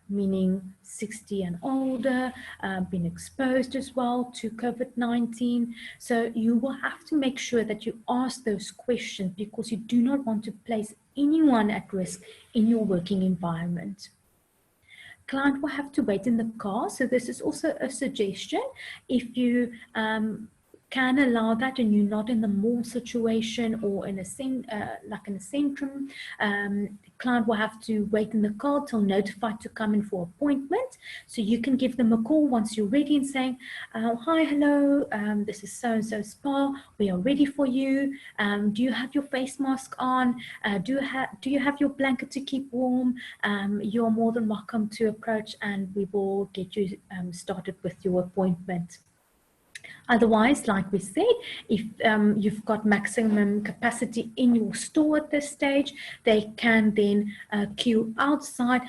A: Meaning 60 and older, been exposed as well to COVID-19. So you will have to make sure that you ask those questions, because you do not want to place anyone at risk in your working environment. Client will have to wait in the car. So this is also a suggestion. If you can allow that and you're not in the mall situation or in a like in a centrum, the client will have to wait in the car till notified to come in for appointment. So you can give them a call once you're ready and saying, hi, hello, this is so-and-so spa, we are ready for you. Do you have your face mask on? Do you have your blanket to keep warm? You're more than welcome to approach and we will get you started with your appointment. Otherwise, like we said, if you've got maximum capacity in your store at this stage, they can then queue outside,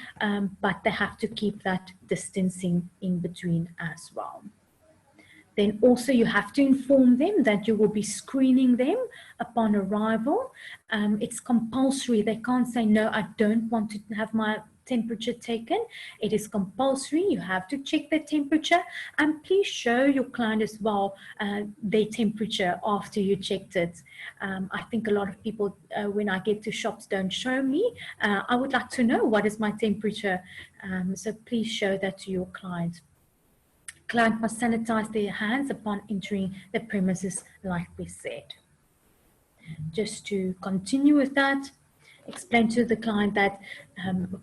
A: but they have to keep that distancing in between as well. Then also you have to inform them that you will be screening them upon arrival. It's compulsory. They can't say, no, I don't want to have my temperature taken. It is compulsory. You have to check their temperature, and please show your client as well their temperature after you checked it. I think a lot of people, when I get to shops, don't show me. I would like to know what is my temperature. So please show that to your client. Client must sanitize their hands upon entering the premises, like we said. Just to continue with that, explain to the client that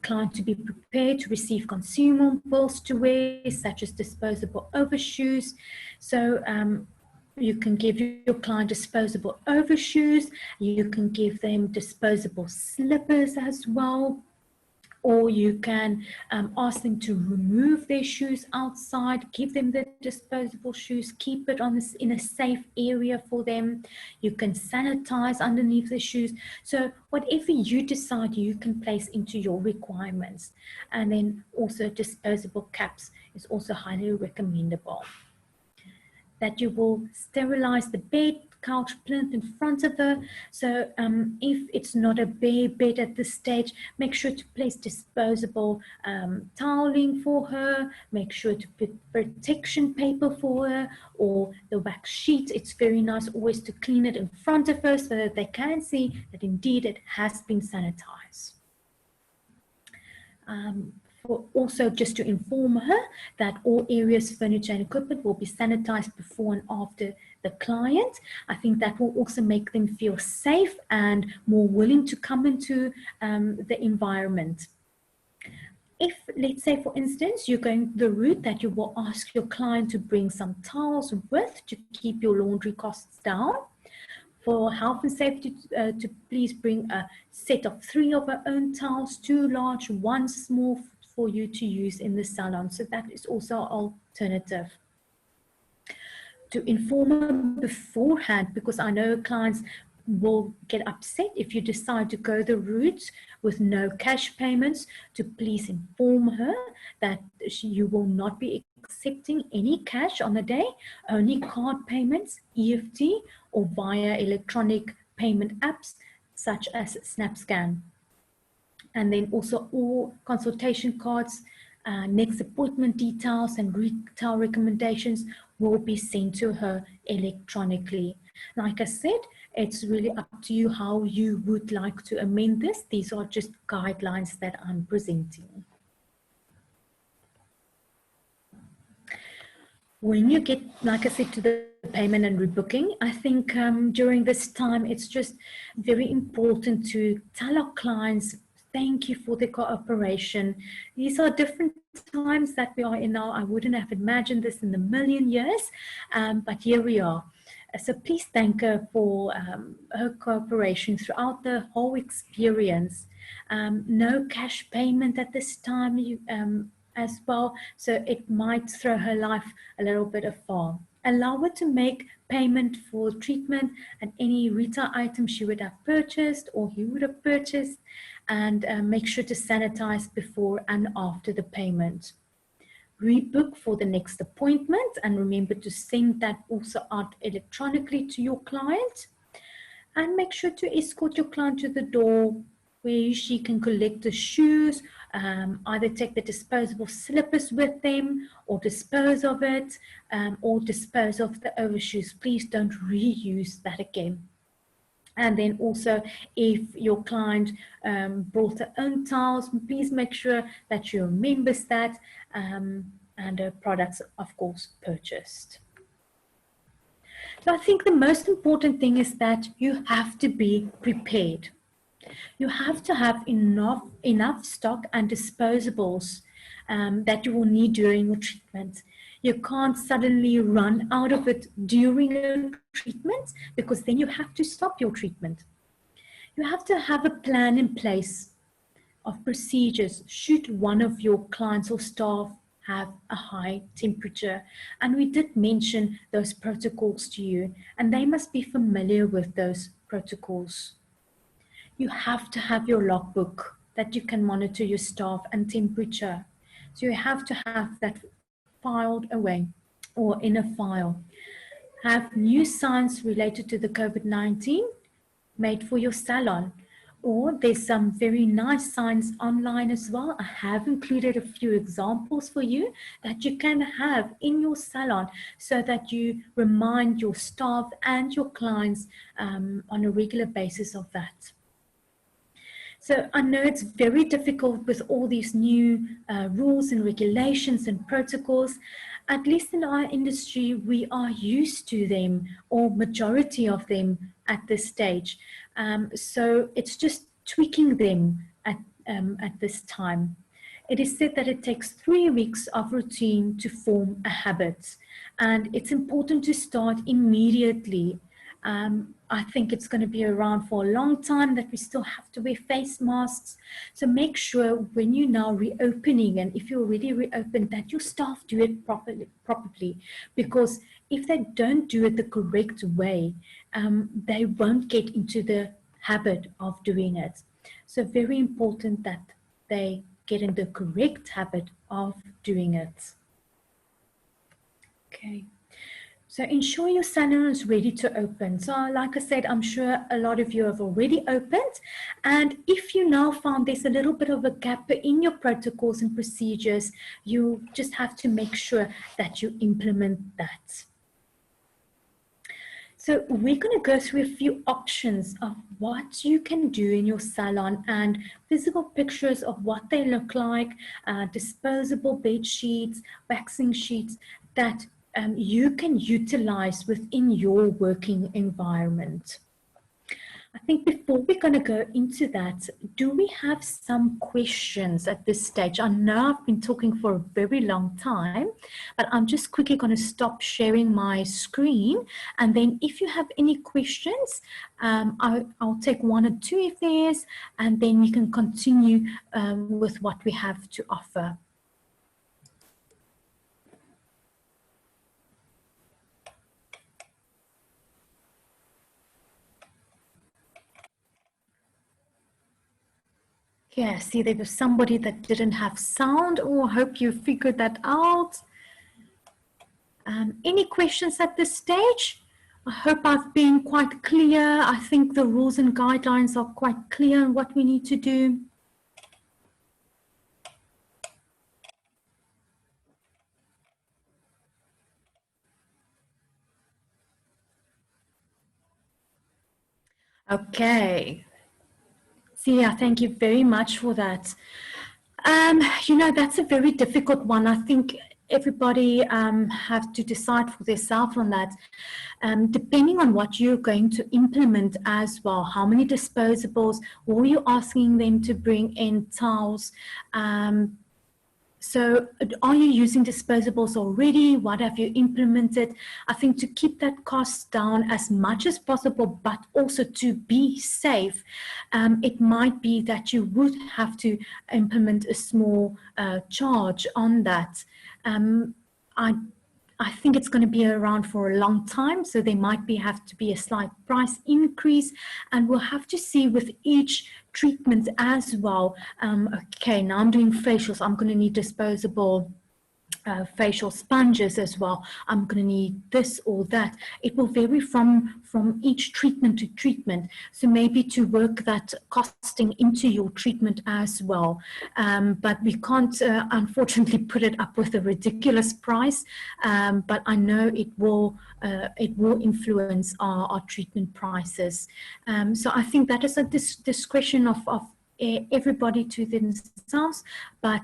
A: client to be prepared to receive consumables to wear, such as disposable overshoes. So you can give your client disposable overshoes. You can give them disposable slippers as well. Or you can ask them to remove their shoes outside, give them the disposable shoes, keep it on this in a safe area for them. You can sanitize underneath the shoes. So whatever you decide, you can place into your requirements. And then also disposable caps is also highly recommendable. That you will sterilize the bed, couch, plinth in front of her. So if it's not a bare bed at this stage, make sure to place disposable toweling for her. Make sure to put protection paper for her, or the wax sheet. It's very nice always to clean it in front of her so that they can see that indeed it has been sanitized. Also, just to inform her that all areas, furniture and equipment will be sanitized before and after the client. I think that will also make them feel safe and more willing to come into the environment. If, let's say, for instance, you're going the route that you will ask your client to bring some towels with to keep your laundry costs down. For health and safety, to please bring a set of 3 of our own towels, 2 large, 1 small, for you to use in the salon. So that is also an alternative. To inform her beforehand, because I know clients will get upset if you decide to go the route with no cash payments, to please inform her that you will not be accepting any cash on the day, only card payments, EFT, or via electronic payment apps such as SnapScan. And then also all consultation cards, next appointment details and retail recommendations will be sent to her electronically. Like I said, it's really up to you how you would like to amend this. These are just guidelines that I'm presenting. When you get, like I said, to the payment and rebooking, I think during this time, it's just very important to tell our clients, thank you for the cooperation. These are different times that we are in now. I wouldn't have imagined this in a million years, but here we are. So please thank her for her cooperation throughout the whole experience. No cash payment at this time as well, so it might throw her life a little bit afar. Allow her to make payment for treatment and any retail items she would have purchased or he would have purchased, and make sure to sanitize before and after the payment. Rebook for the next appointment, and remember to send that also out electronically to your client. And make sure to escort your client to the door where she can collect the shoes, either take the disposable slippers with them or dispose of it, or dispose of the overshoes. Please don't reuse that again. And then also, if your client brought their own towels, please make sure that she remembers that, and her products, of course, purchased. So I think the most important thing is that you have to be prepared. You have to have enough stock and disposables that you will need during your treatment. You can't suddenly run out of it during your treatment, because then you have to stop your treatment. You have to have a plan in place of procedures should one of your clients or staff have a high temperature. And we did mention those protocols to you, and they must be familiar with those protocols. You have to have your logbook that you can monitor your staff and temperature. So you have to have that filed away or in a file. Have new signs related to the COVID-19 made for your salon. Or there's some very nice signs online as well. I have included a few examples for you that you can have in your salon, so that you remind your staff and your clients on a regular basis of that. So I know it's very difficult with all these new rules and regulations and protocols. At least in our industry, we are used to them, or majority of them at this stage. So it's just tweaking them at this time. It is said that it takes 3 weeks of routine to form a habit, and it's important to start immediately. I think it's going to be around for a long time that we still have to wear face masks. So make sure when you're now reopening, and if you're already reopened, that your staff do it properly. Because if they don't do it the correct way, they won't get into the habit of doing it. So very important that they get in the correct habit of doing it. Okay. So ensure your salon is ready to open. So like I said, I'm sure a lot of you have already opened. And if you now found there's a little bit of a gap in your protocols and procedures, you just have to make sure that you implement that. So we're going to go through a few options of what you can do in your salon, and physical pictures of what they look like, disposable bed sheets, waxing sheets that you can utilize within your working environment. I think before we're going to go into that, do we have some questions at this stage? I know I've been talking for a very long time, but I'm just quickly going to stop sharing my screen. And then if you have any questions, I'll take 1 or 2 if there's, and then we can continue with what we have to offer. Yeah, see, there was somebody that didn't have sound. Oh, I hope you figured that out. Any questions at this stage? I hope I've been quite clear. I think the rules and guidelines are quite clear on what we need to do. Okay. Sia, thank you very much for that. You know, that's a very difficult one. I think everybody have to decide for themselves on that. Depending on what you're going to implement as well, how many disposables, or you're asking them to bring in towels. So are you using disposables already? What have you implemented? I think to keep that cost down as much as possible, but also to be safe, it might be that you would have to implement a small charge on that. I I think it's going to be around for a long time, so there might have to be a slight price increase, and we'll have to see with each treatment as well. Okay, now I'm doing facials. I'm going to need disposable facial sponges as well. I'm going to need this or that. It will vary from each treatment to treatment. So maybe to work that costing into your treatment as well. But we can't, unfortunately, put it up with a ridiculous price. But I know it will influence our treatment prices. So I think that is a discretion of everybody to themselves, but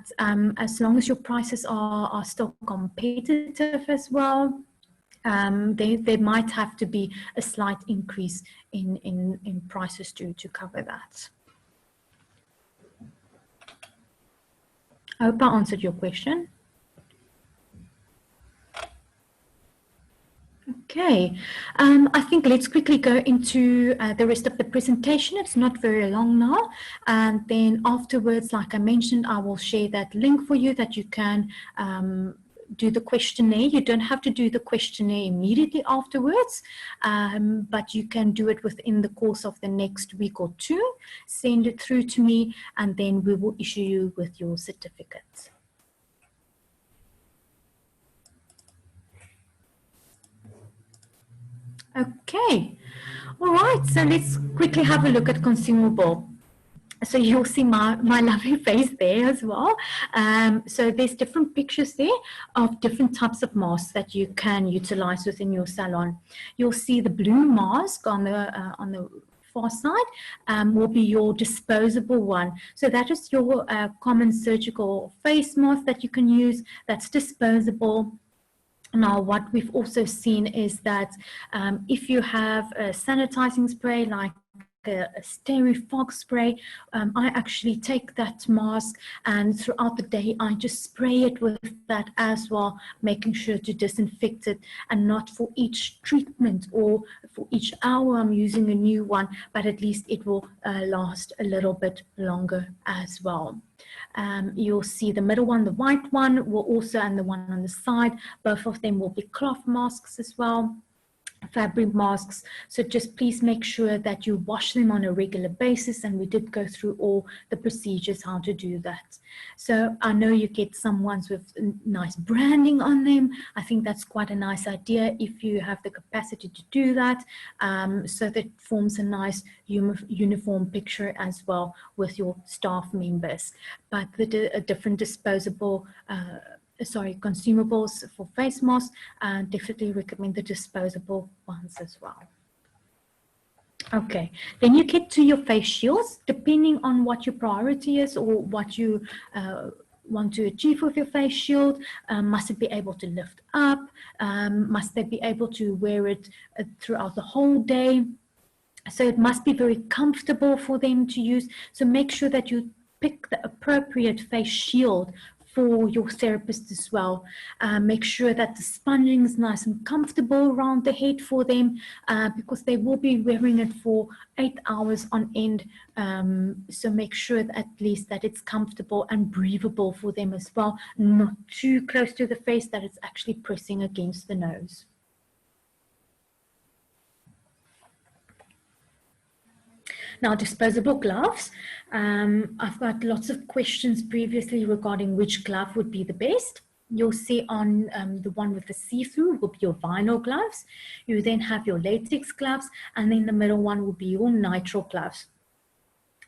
A: as long as your prices are still competitive as well, there might have to be a slight increase in prices to cover that. I hope I answered your question. Okay, I think let's quickly go into the rest of the presentation. It's not very long now. And then afterwards, like I mentioned, I will share that link for you that you can do the questionnaire. You don't have to do the questionnaire immediately afterwards, but you can do it within the course of the next week or two. Send it through to me, and then we will issue you with your certificate. Okay, all right, so let's quickly have a look at consumable. So you'll see my lovely face there as well. So there's different pictures there of different types of masks that you can utilize within your salon. You'll see the blue mask on the far side will be your disposable one. So that is your common surgical face mask that you can use, that's disposable. Now, what we've also seen is that if you have a sanitizing spray like a Fog spray, I actually take that mask, and throughout the day I just spray it with that as well, making sure to disinfect it, and not for each treatment or for each hour I'm using a new one, but at least it will last a little bit longer as well. You'll see the middle one, the white one, will also, and the one on the side, both of them will be cloth masks as well, fabric masks. So just please make sure that you wash them on a regular basis, and we did go through all the procedures how to do that. So I know you get some ones with nice branding on them. I think that's quite a nice idea if you have the capacity to do that, so that forms a nice uniform picture as well with your staff members. But the different disposable consumables for face masks, definitely recommend the disposable ones as well. Okay, then you get to your face shields, depending on what your priority is or what you want to achieve with your face shield. Must it be able to lift up? Must they be able to wear it throughout the whole day? So it must be very comfortable for them to use. So make sure that you pick the appropriate face shield for your therapist as well. Make sure that the sponging is nice and comfortable around the head for them, because they will be wearing it for 8 hours on end. So make sure that at least that it's comfortable and breathable for them as well, not too close to the face that it's actually pressing against the nose. Now, disposable gloves. I've got lots of questions previously regarding which glove would be the best. You'll see on the one with the see-through will be your vinyl gloves. You then have your latex gloves, and then the middle one will be your nitrile gloves.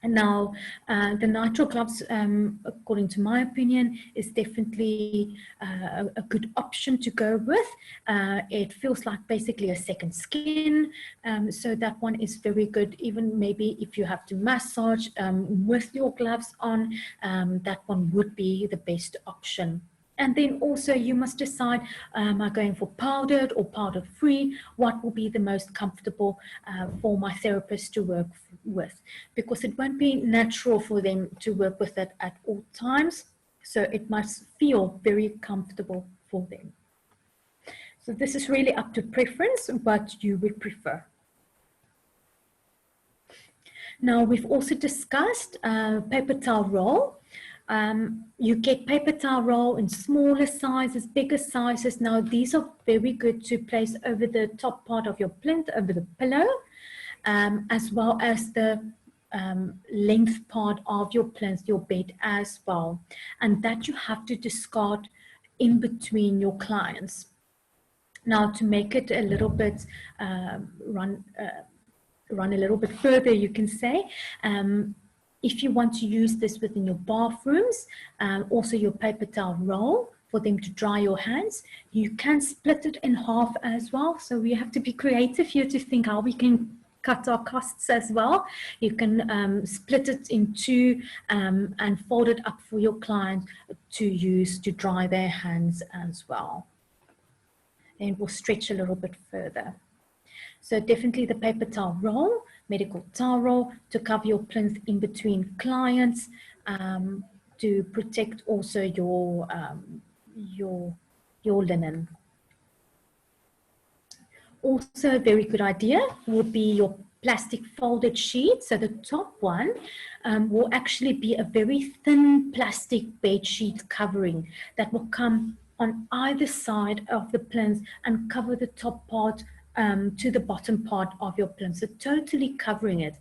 A: Now, the nitrile gloves, according to my opinion, is definitely a good option to go with. It feels like basically a second skin, so that one is very good. Even maybe if you have to massage with your gloves on, that one would be the best option. And then also you must decide, am I going for powdered or powder free? What will be the most comfortable for my therapist to work with? Because it won't be natural for them to work with it at all times. So it must feel very comfortable for them. So this is really up to preference, what you would prefer. Now, we've also discussed paper towel roll. You get paper towel roll in smaller sizes, bigger sizes. Now, these are very good to place over the top part of your plinth, over the pillow, as well as the length part of your plinth, your bed as well. And that you have to discard in between your clients. Now, to make it a little bit run a little bit further, you can say, if you want to use this within your bathrooms, also your paper towel roll for them to dry your hands, you can split it in half as well. So we have to be creative here to think how we can cut our costs as well. You can split it in two and fold it up for your client to use to dry their hands as well. And we'll stretch a little bit further. So definitely the paper towel roll, medical towel roll, to cover your plinth in between clients, to protect also your linen. Also a very good idea will be your plastic folded sheet. So the top one will actually be a very thin plastic bed sheet covering that will come on either side of the plinth and cover the top part to the bottom part of your plinth, so totally covering it.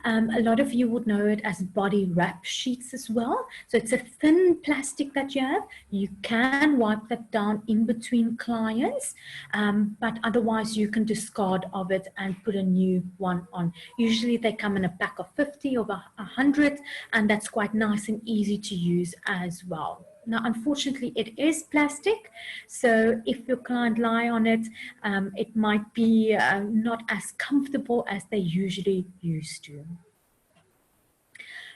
A: A lot of you would know it as body wrap sheets as well. So it's a thin plastic that you have. You can wipe that down in between clients, but otherwise you can discard of it and put a new one on. Usually they come in a pack of 50 or 100, and that's quite nice and easy to use as well. Now, unfortunately, it is plastic, so if your client lie on it, it might be not as comfortable as they usually used to.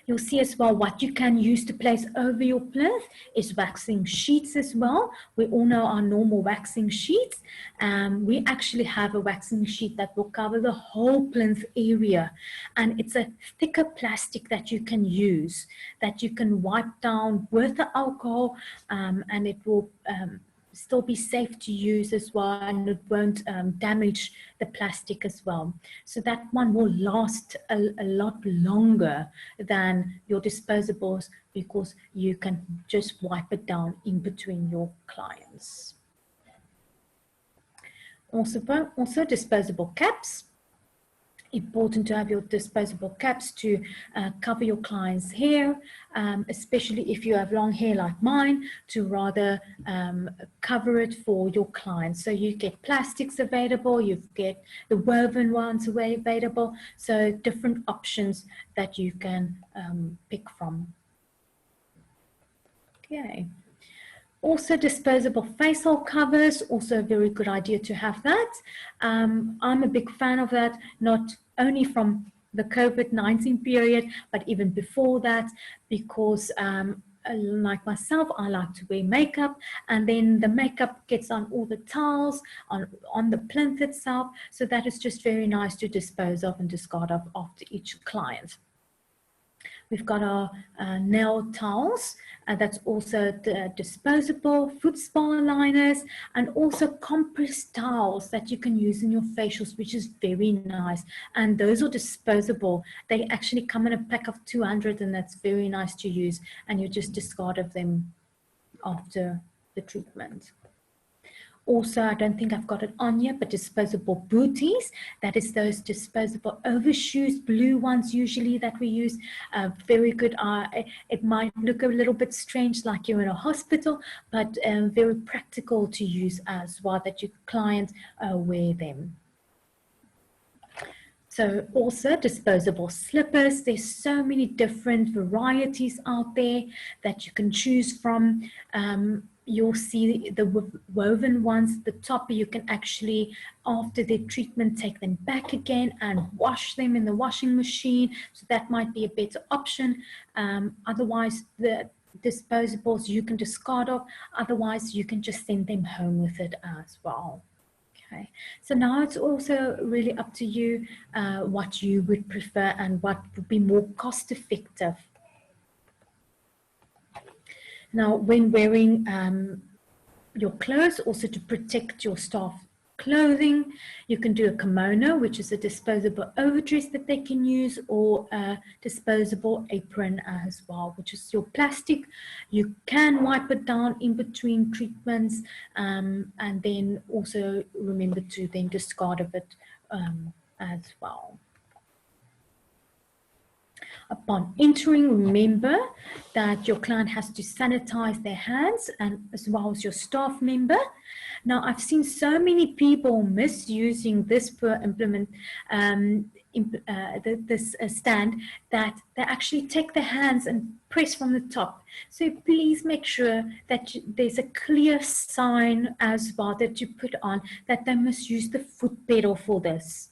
A: You'll see as well what you can use to place over your plinth is waxing sheets as well. We all know our normal waxing sheets. We actually have a waxing sheet that will cover the whole plinth area. And it's a thicker plastic that you can use, that you can wipe down with the alcohol, and it will still be safe to use as well, and it won't damage the plastic as well. So that one will last a lot longer than your disposables, because you can just wipe it down in between your clients. Also disposable caps. Important to have your disposable caps to cover your client's hair, especially if you have long hair like mine, to rather cover it for your clients. So you get plastics available, you get the woven ones available, so different options that you can pick from. Okay. Also disposable facial covers, also a very good idea to have that. I'm a big fan of that, not only from the COVID-19 period, but even before that, because like myself, I like to wear makeup, and then the makeup gets on all the towels, on the plinth itself. So that is just very nice to dispose of and discard of after each client. We've got our nail towels, that's also the disposable, foot spa liners, and also compressed towels that you can use in your facials, which is very nice. And those are disposable. They actually come in a pack of 200, and that's very nice to use. And you just discard of them after the treatment. Also, I don't think I've got it on here, but disposable booties. That is those disposable overshoes, blue ones usually that we use. Very good. It might look a little bit strange like you're in a hospital, but very practical to use as well, that your clients wear them. So also disposable slippers. There's so many different varieties out there that you can choose from. You'll see the woven ones at the top. You can actually, after their treatment, take them back again and wash them in the washing machine. So that might be a better option. Otherwise, the disposables you can discard of. Otherwise, you can just send them home with it as well. Okay, so now it's also really up to you what you would prefer and what would be more cost effective. Now, when wearing your clothes, also to protect your staff clothing, you can do a kimono, which is a disposable overdress that they can use, or a disposable apron as well, which is your plastic. You can wipe it down in between treatments, and then also remember to then discard of it as well. Upon entering, remember that your client has to sanitize their hands, and as well as your staff member. Now, I've seen so many people misusing this stand, that they actually take their hands and press from the top. So please make sure that there's a clear sign as well that you put on that they must use the foot pedal for this.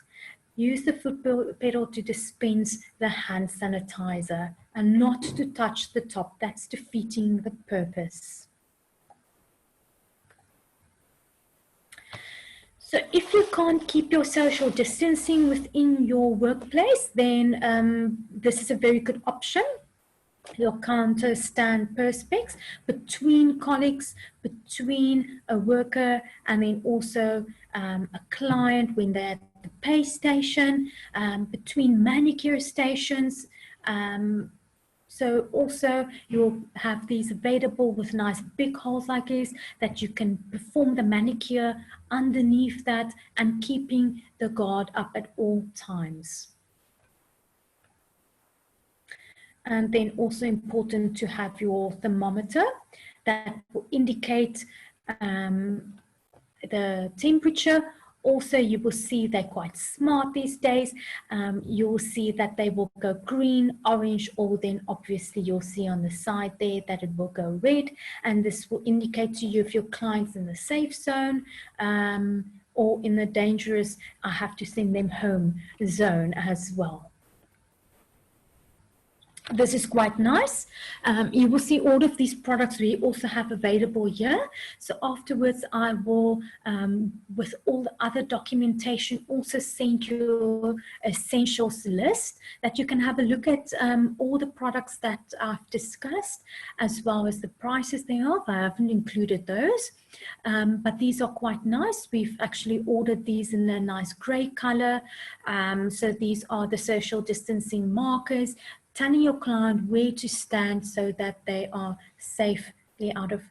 A: Use the foot pedal to dispense the hand sanitizer and not to touch the top. That's defeating the purpose. So if you can't keep your social distancing within your workplace, then this is a very good option. Your counter stand perspex between colleagues, between a worker, and then also a client when they're at the pay station, between manicure stations. So also you'll have these available with nice big holes like this, that you can perform the manicure underneath that and keeping the guard up at all times. And then also important to have your thermometer that will indicate the temperature. Also, you will see they're quite smart these days. You will see that they will go green, orange, or then obviously you'll see on the side there that it will go red. And this will indicate to you if your client's in the safe zone or in the dangerous, I have to send them home zone as well. This is quite nice. You will see all of these products we also have available here. So afterwards, I will, with all the other documentation, also send you essentials list that you can have a look at all the products that I've discussed, as well as the prices they are. I haven't included those. But these are quite nice. We've actually ordered these in a nice gray color. So these are the social distancing markers, telling your client where to stand so that they are safely out of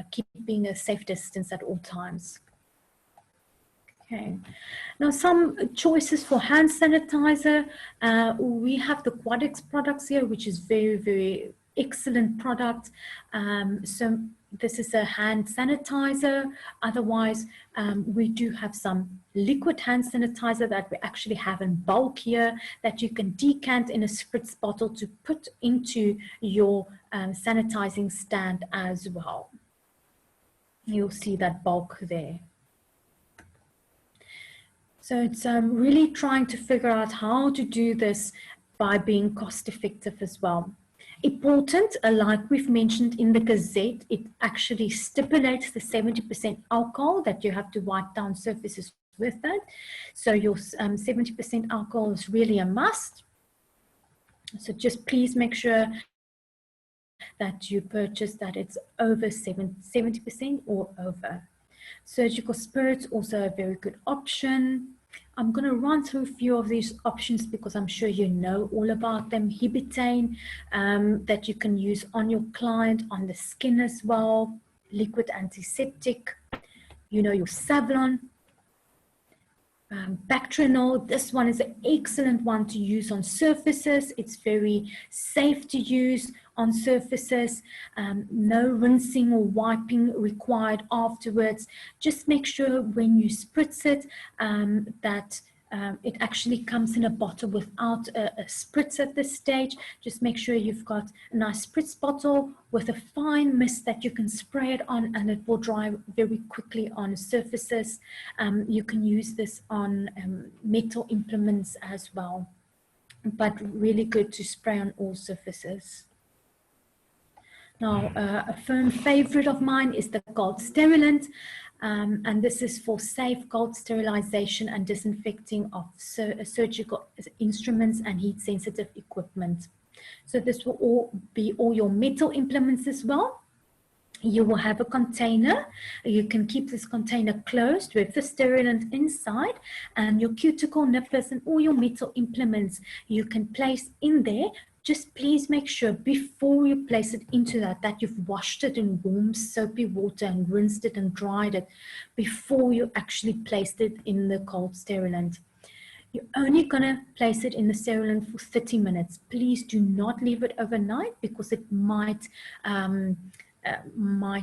A: keeping a safe distance at all times. Okay, now some choices for hand sanitizer. We have the Quadix products here, which is very, very excellent product. So this is a hand sanitizer. Otherwise, we do have some liquid hand sanitizer that we actually have in bulk here that you can decant in a spritz bottle to put into your sanitizing stand as well. You'll see that bulk there. So it's really trying to figure out how to do this by being cost effective as well. Important, like we've mentioned in the Gazette, it actually stipulates the 70% alcohol that you have to wipe down surfaces with that. So your 70% alcohol is really a must. So just please make sure that you purchase that it's over 70% or over. Surgical spirits, also a very good option. I'm going to run through a few of these options because I'm sure you know all about them. Hibitane that you can use on your client, on the skin as well. Liquid antiseptic. You know, your Salon. Bactrinol, this one is an excellent one to use on surfaces. It's very safe to use on surfaces. No rinsing or wiping required afterwards. Just make sure when you spritz it that it actually comes in a bottle without a spritz at this stage. Just make sure you've got a nice spritz bottle with a fine mist that you can spray it on, and it will dry very quickly on surfaces. You can use this on metal implements as well, but really good to spray on all surfaces. Now, a firm favorite of mine is the gold sterilant, and this is for safe gold sterilization and disinfecting of surgical instruments and heat-sensitive equipment. So this will all be all your metal implements as well. You will have a container. You can keep this container closed with the sterilant inside, and your cuticle nippers and all your metal implements you can place in there. Just please make sure before you place it into that you've washed it in warm soapy water and rinsed it and dried it before you actually placed it in the cold sterilant. You're only going to place it in the sterilant for 30 minutes. Please do not leave it overnight because it might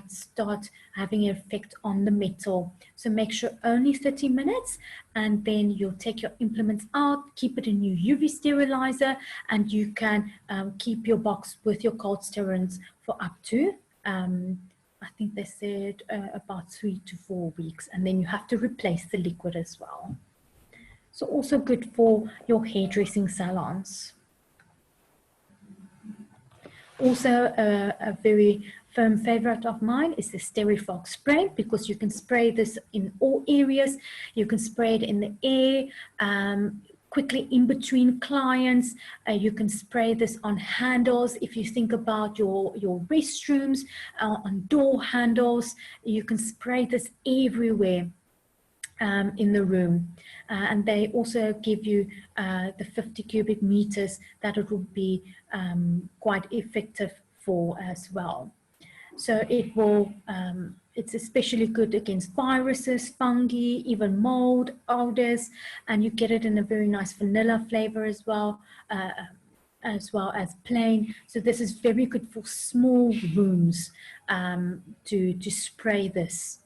A: start having an effect on the metal. So make sure only 30 minutes, and then you'll take your implements out, keep it in your UV sterilizer, and you can keep your box with your cold sterilants for up to, I think they said about 3 to 4 weeks, and then you have to replace the liquid as well. So also good for your hairdressing salons. Also, a very firm favorite of mine is the Sterifox spray, because you can spray this in all areas. You can spray it in the air, quickly in between clients. You can spray this on handles. If you think about your restrooms, on door handles, you can spray this everywhere. In the room, and they also give you the 50 cubic meters that it will be quite effective for as well. So it will, it's especially good against viruses, fungi, even mold, odors, and you get it in a very nice vanilla flavor as well as plain. So this is very good for small rooms to spray this.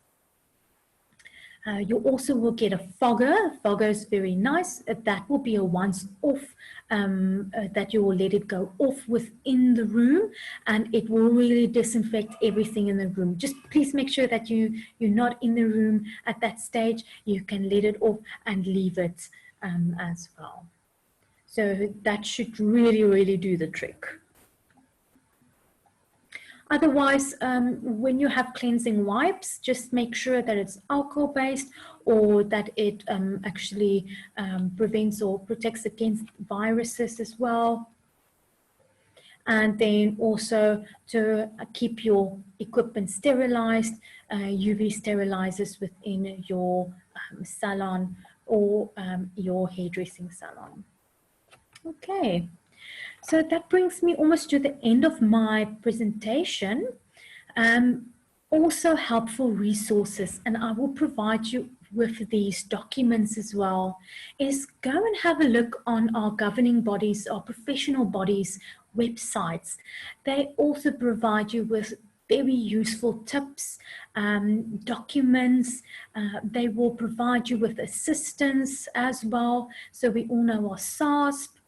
A: You also will get a fogger. Fogger is very nice. That will be a once-off, that you will let it go off within the room, and it will really disinfect everything in the room. Just please make sure that you're not in the room at that stage. You can let it off and leave it as well. So that should really, really do the trick. Otherwise, when you have cleansing wipes, just make sure that it's alcohol-based, or that it actually prevents or protects against viruses as well. And then also to keep your equipment sterilized, UV sterilizers within your salon or your hairdressing salon. Okay. So that brings me almost to the end of my presentation. Also helpful resources, and I will provide you with these documents as well, is go and have a look on our governing bodies, our professional bodies websites. They also provide you with very useful tips, documents. They will provide you with assistance as well. So we all know our SASP.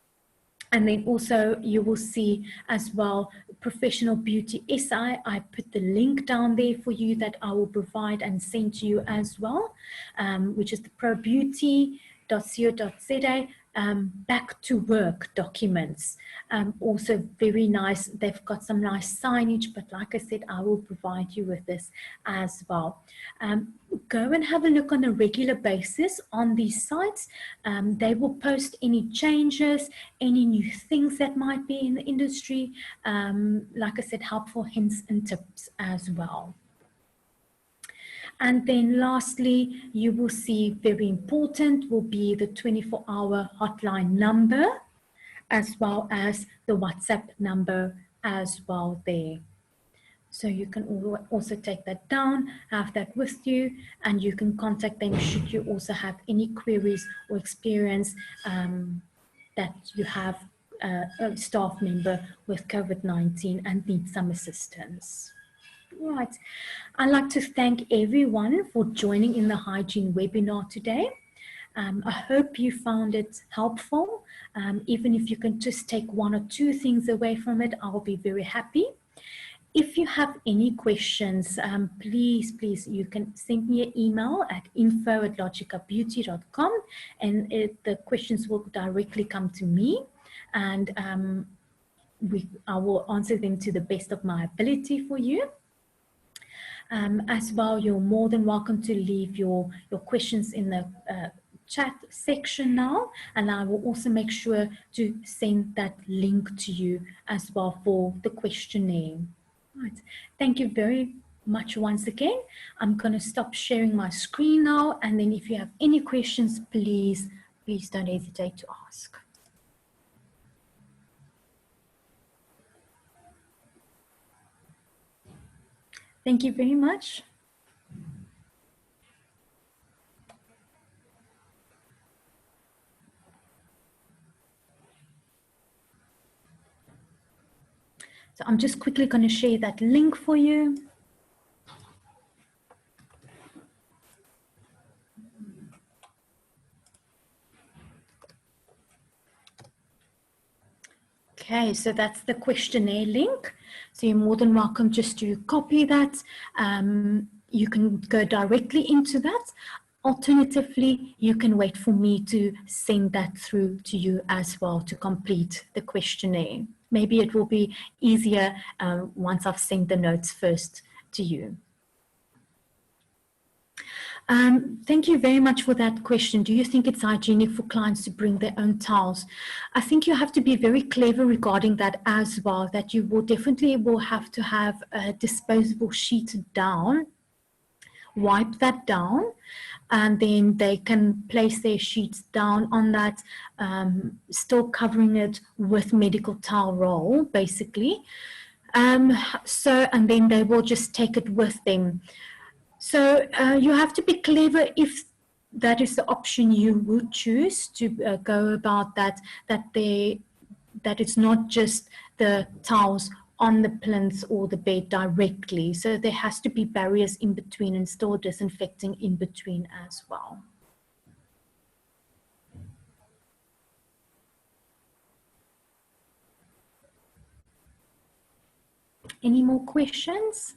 A: And then also you will see as well Professional Beauty SI. I put the link down there for you that I will provide and send to you as well, which is the probeauty.co.za. Back to work documents, also very nice. They've got some nice signage, but like I said, I will provide you with this as well. Go and have a look on a regular basis on these sites. They will post any changes, any new things that might be in the industry. Like I said, helpful hints and tips as well. And then lastly, you will see very important will be the 24-hour hotline number, as well as the WhatsApp number as well there. So you can also take that down, have that with you, and you can contact them should you also have any queries or experience that you have a staff member with COVID-19 and need some assistance. Right. I'd like to thank everyone for joining in the hygiene webinar today. I hope you found it helpful. Even if you can just take 1 or 2 things away from it, I'll be very happy. If you have any questions, please, you can send me an email at info@logicabeauty.com, and the questions will directly come to me, and I will answer them to the best of my ability for you. As well, you're more than welcome to leave your questions in the chat section now, and I will also make sure to send that link to you as well for the questionnaire. Right. Thank you very much once again. I'm going to stop sharing my screen now, and then if you have any questions, please don't hesitate to ask. Thank you very much. So I'm just quickly going to share that link for you. Okay, so that's the questionnaire link. So you're more than welcome just to copy that. You can go directly into that. Alternatively, you can wait for me to send that through to you as well to complete the questionnaire. Maybe it will be easier once I've sent the notes first to you. Thank you very much for that question. Do you think it's hygienic for clients to bring their own towels? I think you have to be very clever regarding that as well, that you will definitely have to have a disposable sheet down, wipe that down, and then they can place their sheets down on that, still covering it with medical towel roll, basically. And then they will just take it with them. So you have to be clever if that is the option you would choose to go about that it's not just the towels on the plinth or the bed directly. So there has to be barriers in between and still disinfecting in between as well. Any more questions?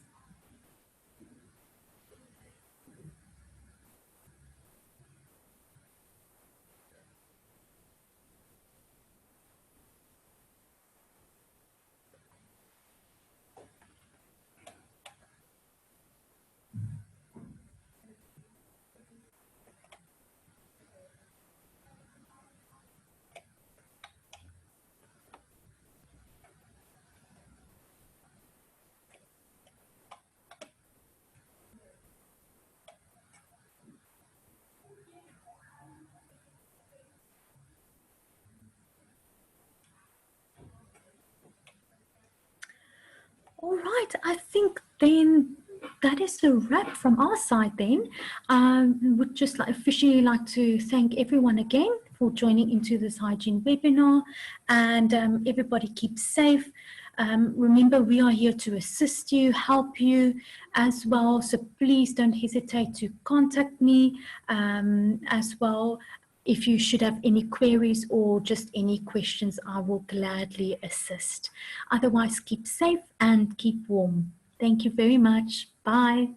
A: All right, I think then that is a wrap from our side then. Would just officially like to thank everyone again for joining into this hygiene webinar, and everybody keep safe. Remember, we are here to assist you, help you as well, so please don't hesitate to contact me as well. If you should have any queries or just any questions, I will gladly assist. Otherwise, keep safe and keep warm. Thank you very much. Bye.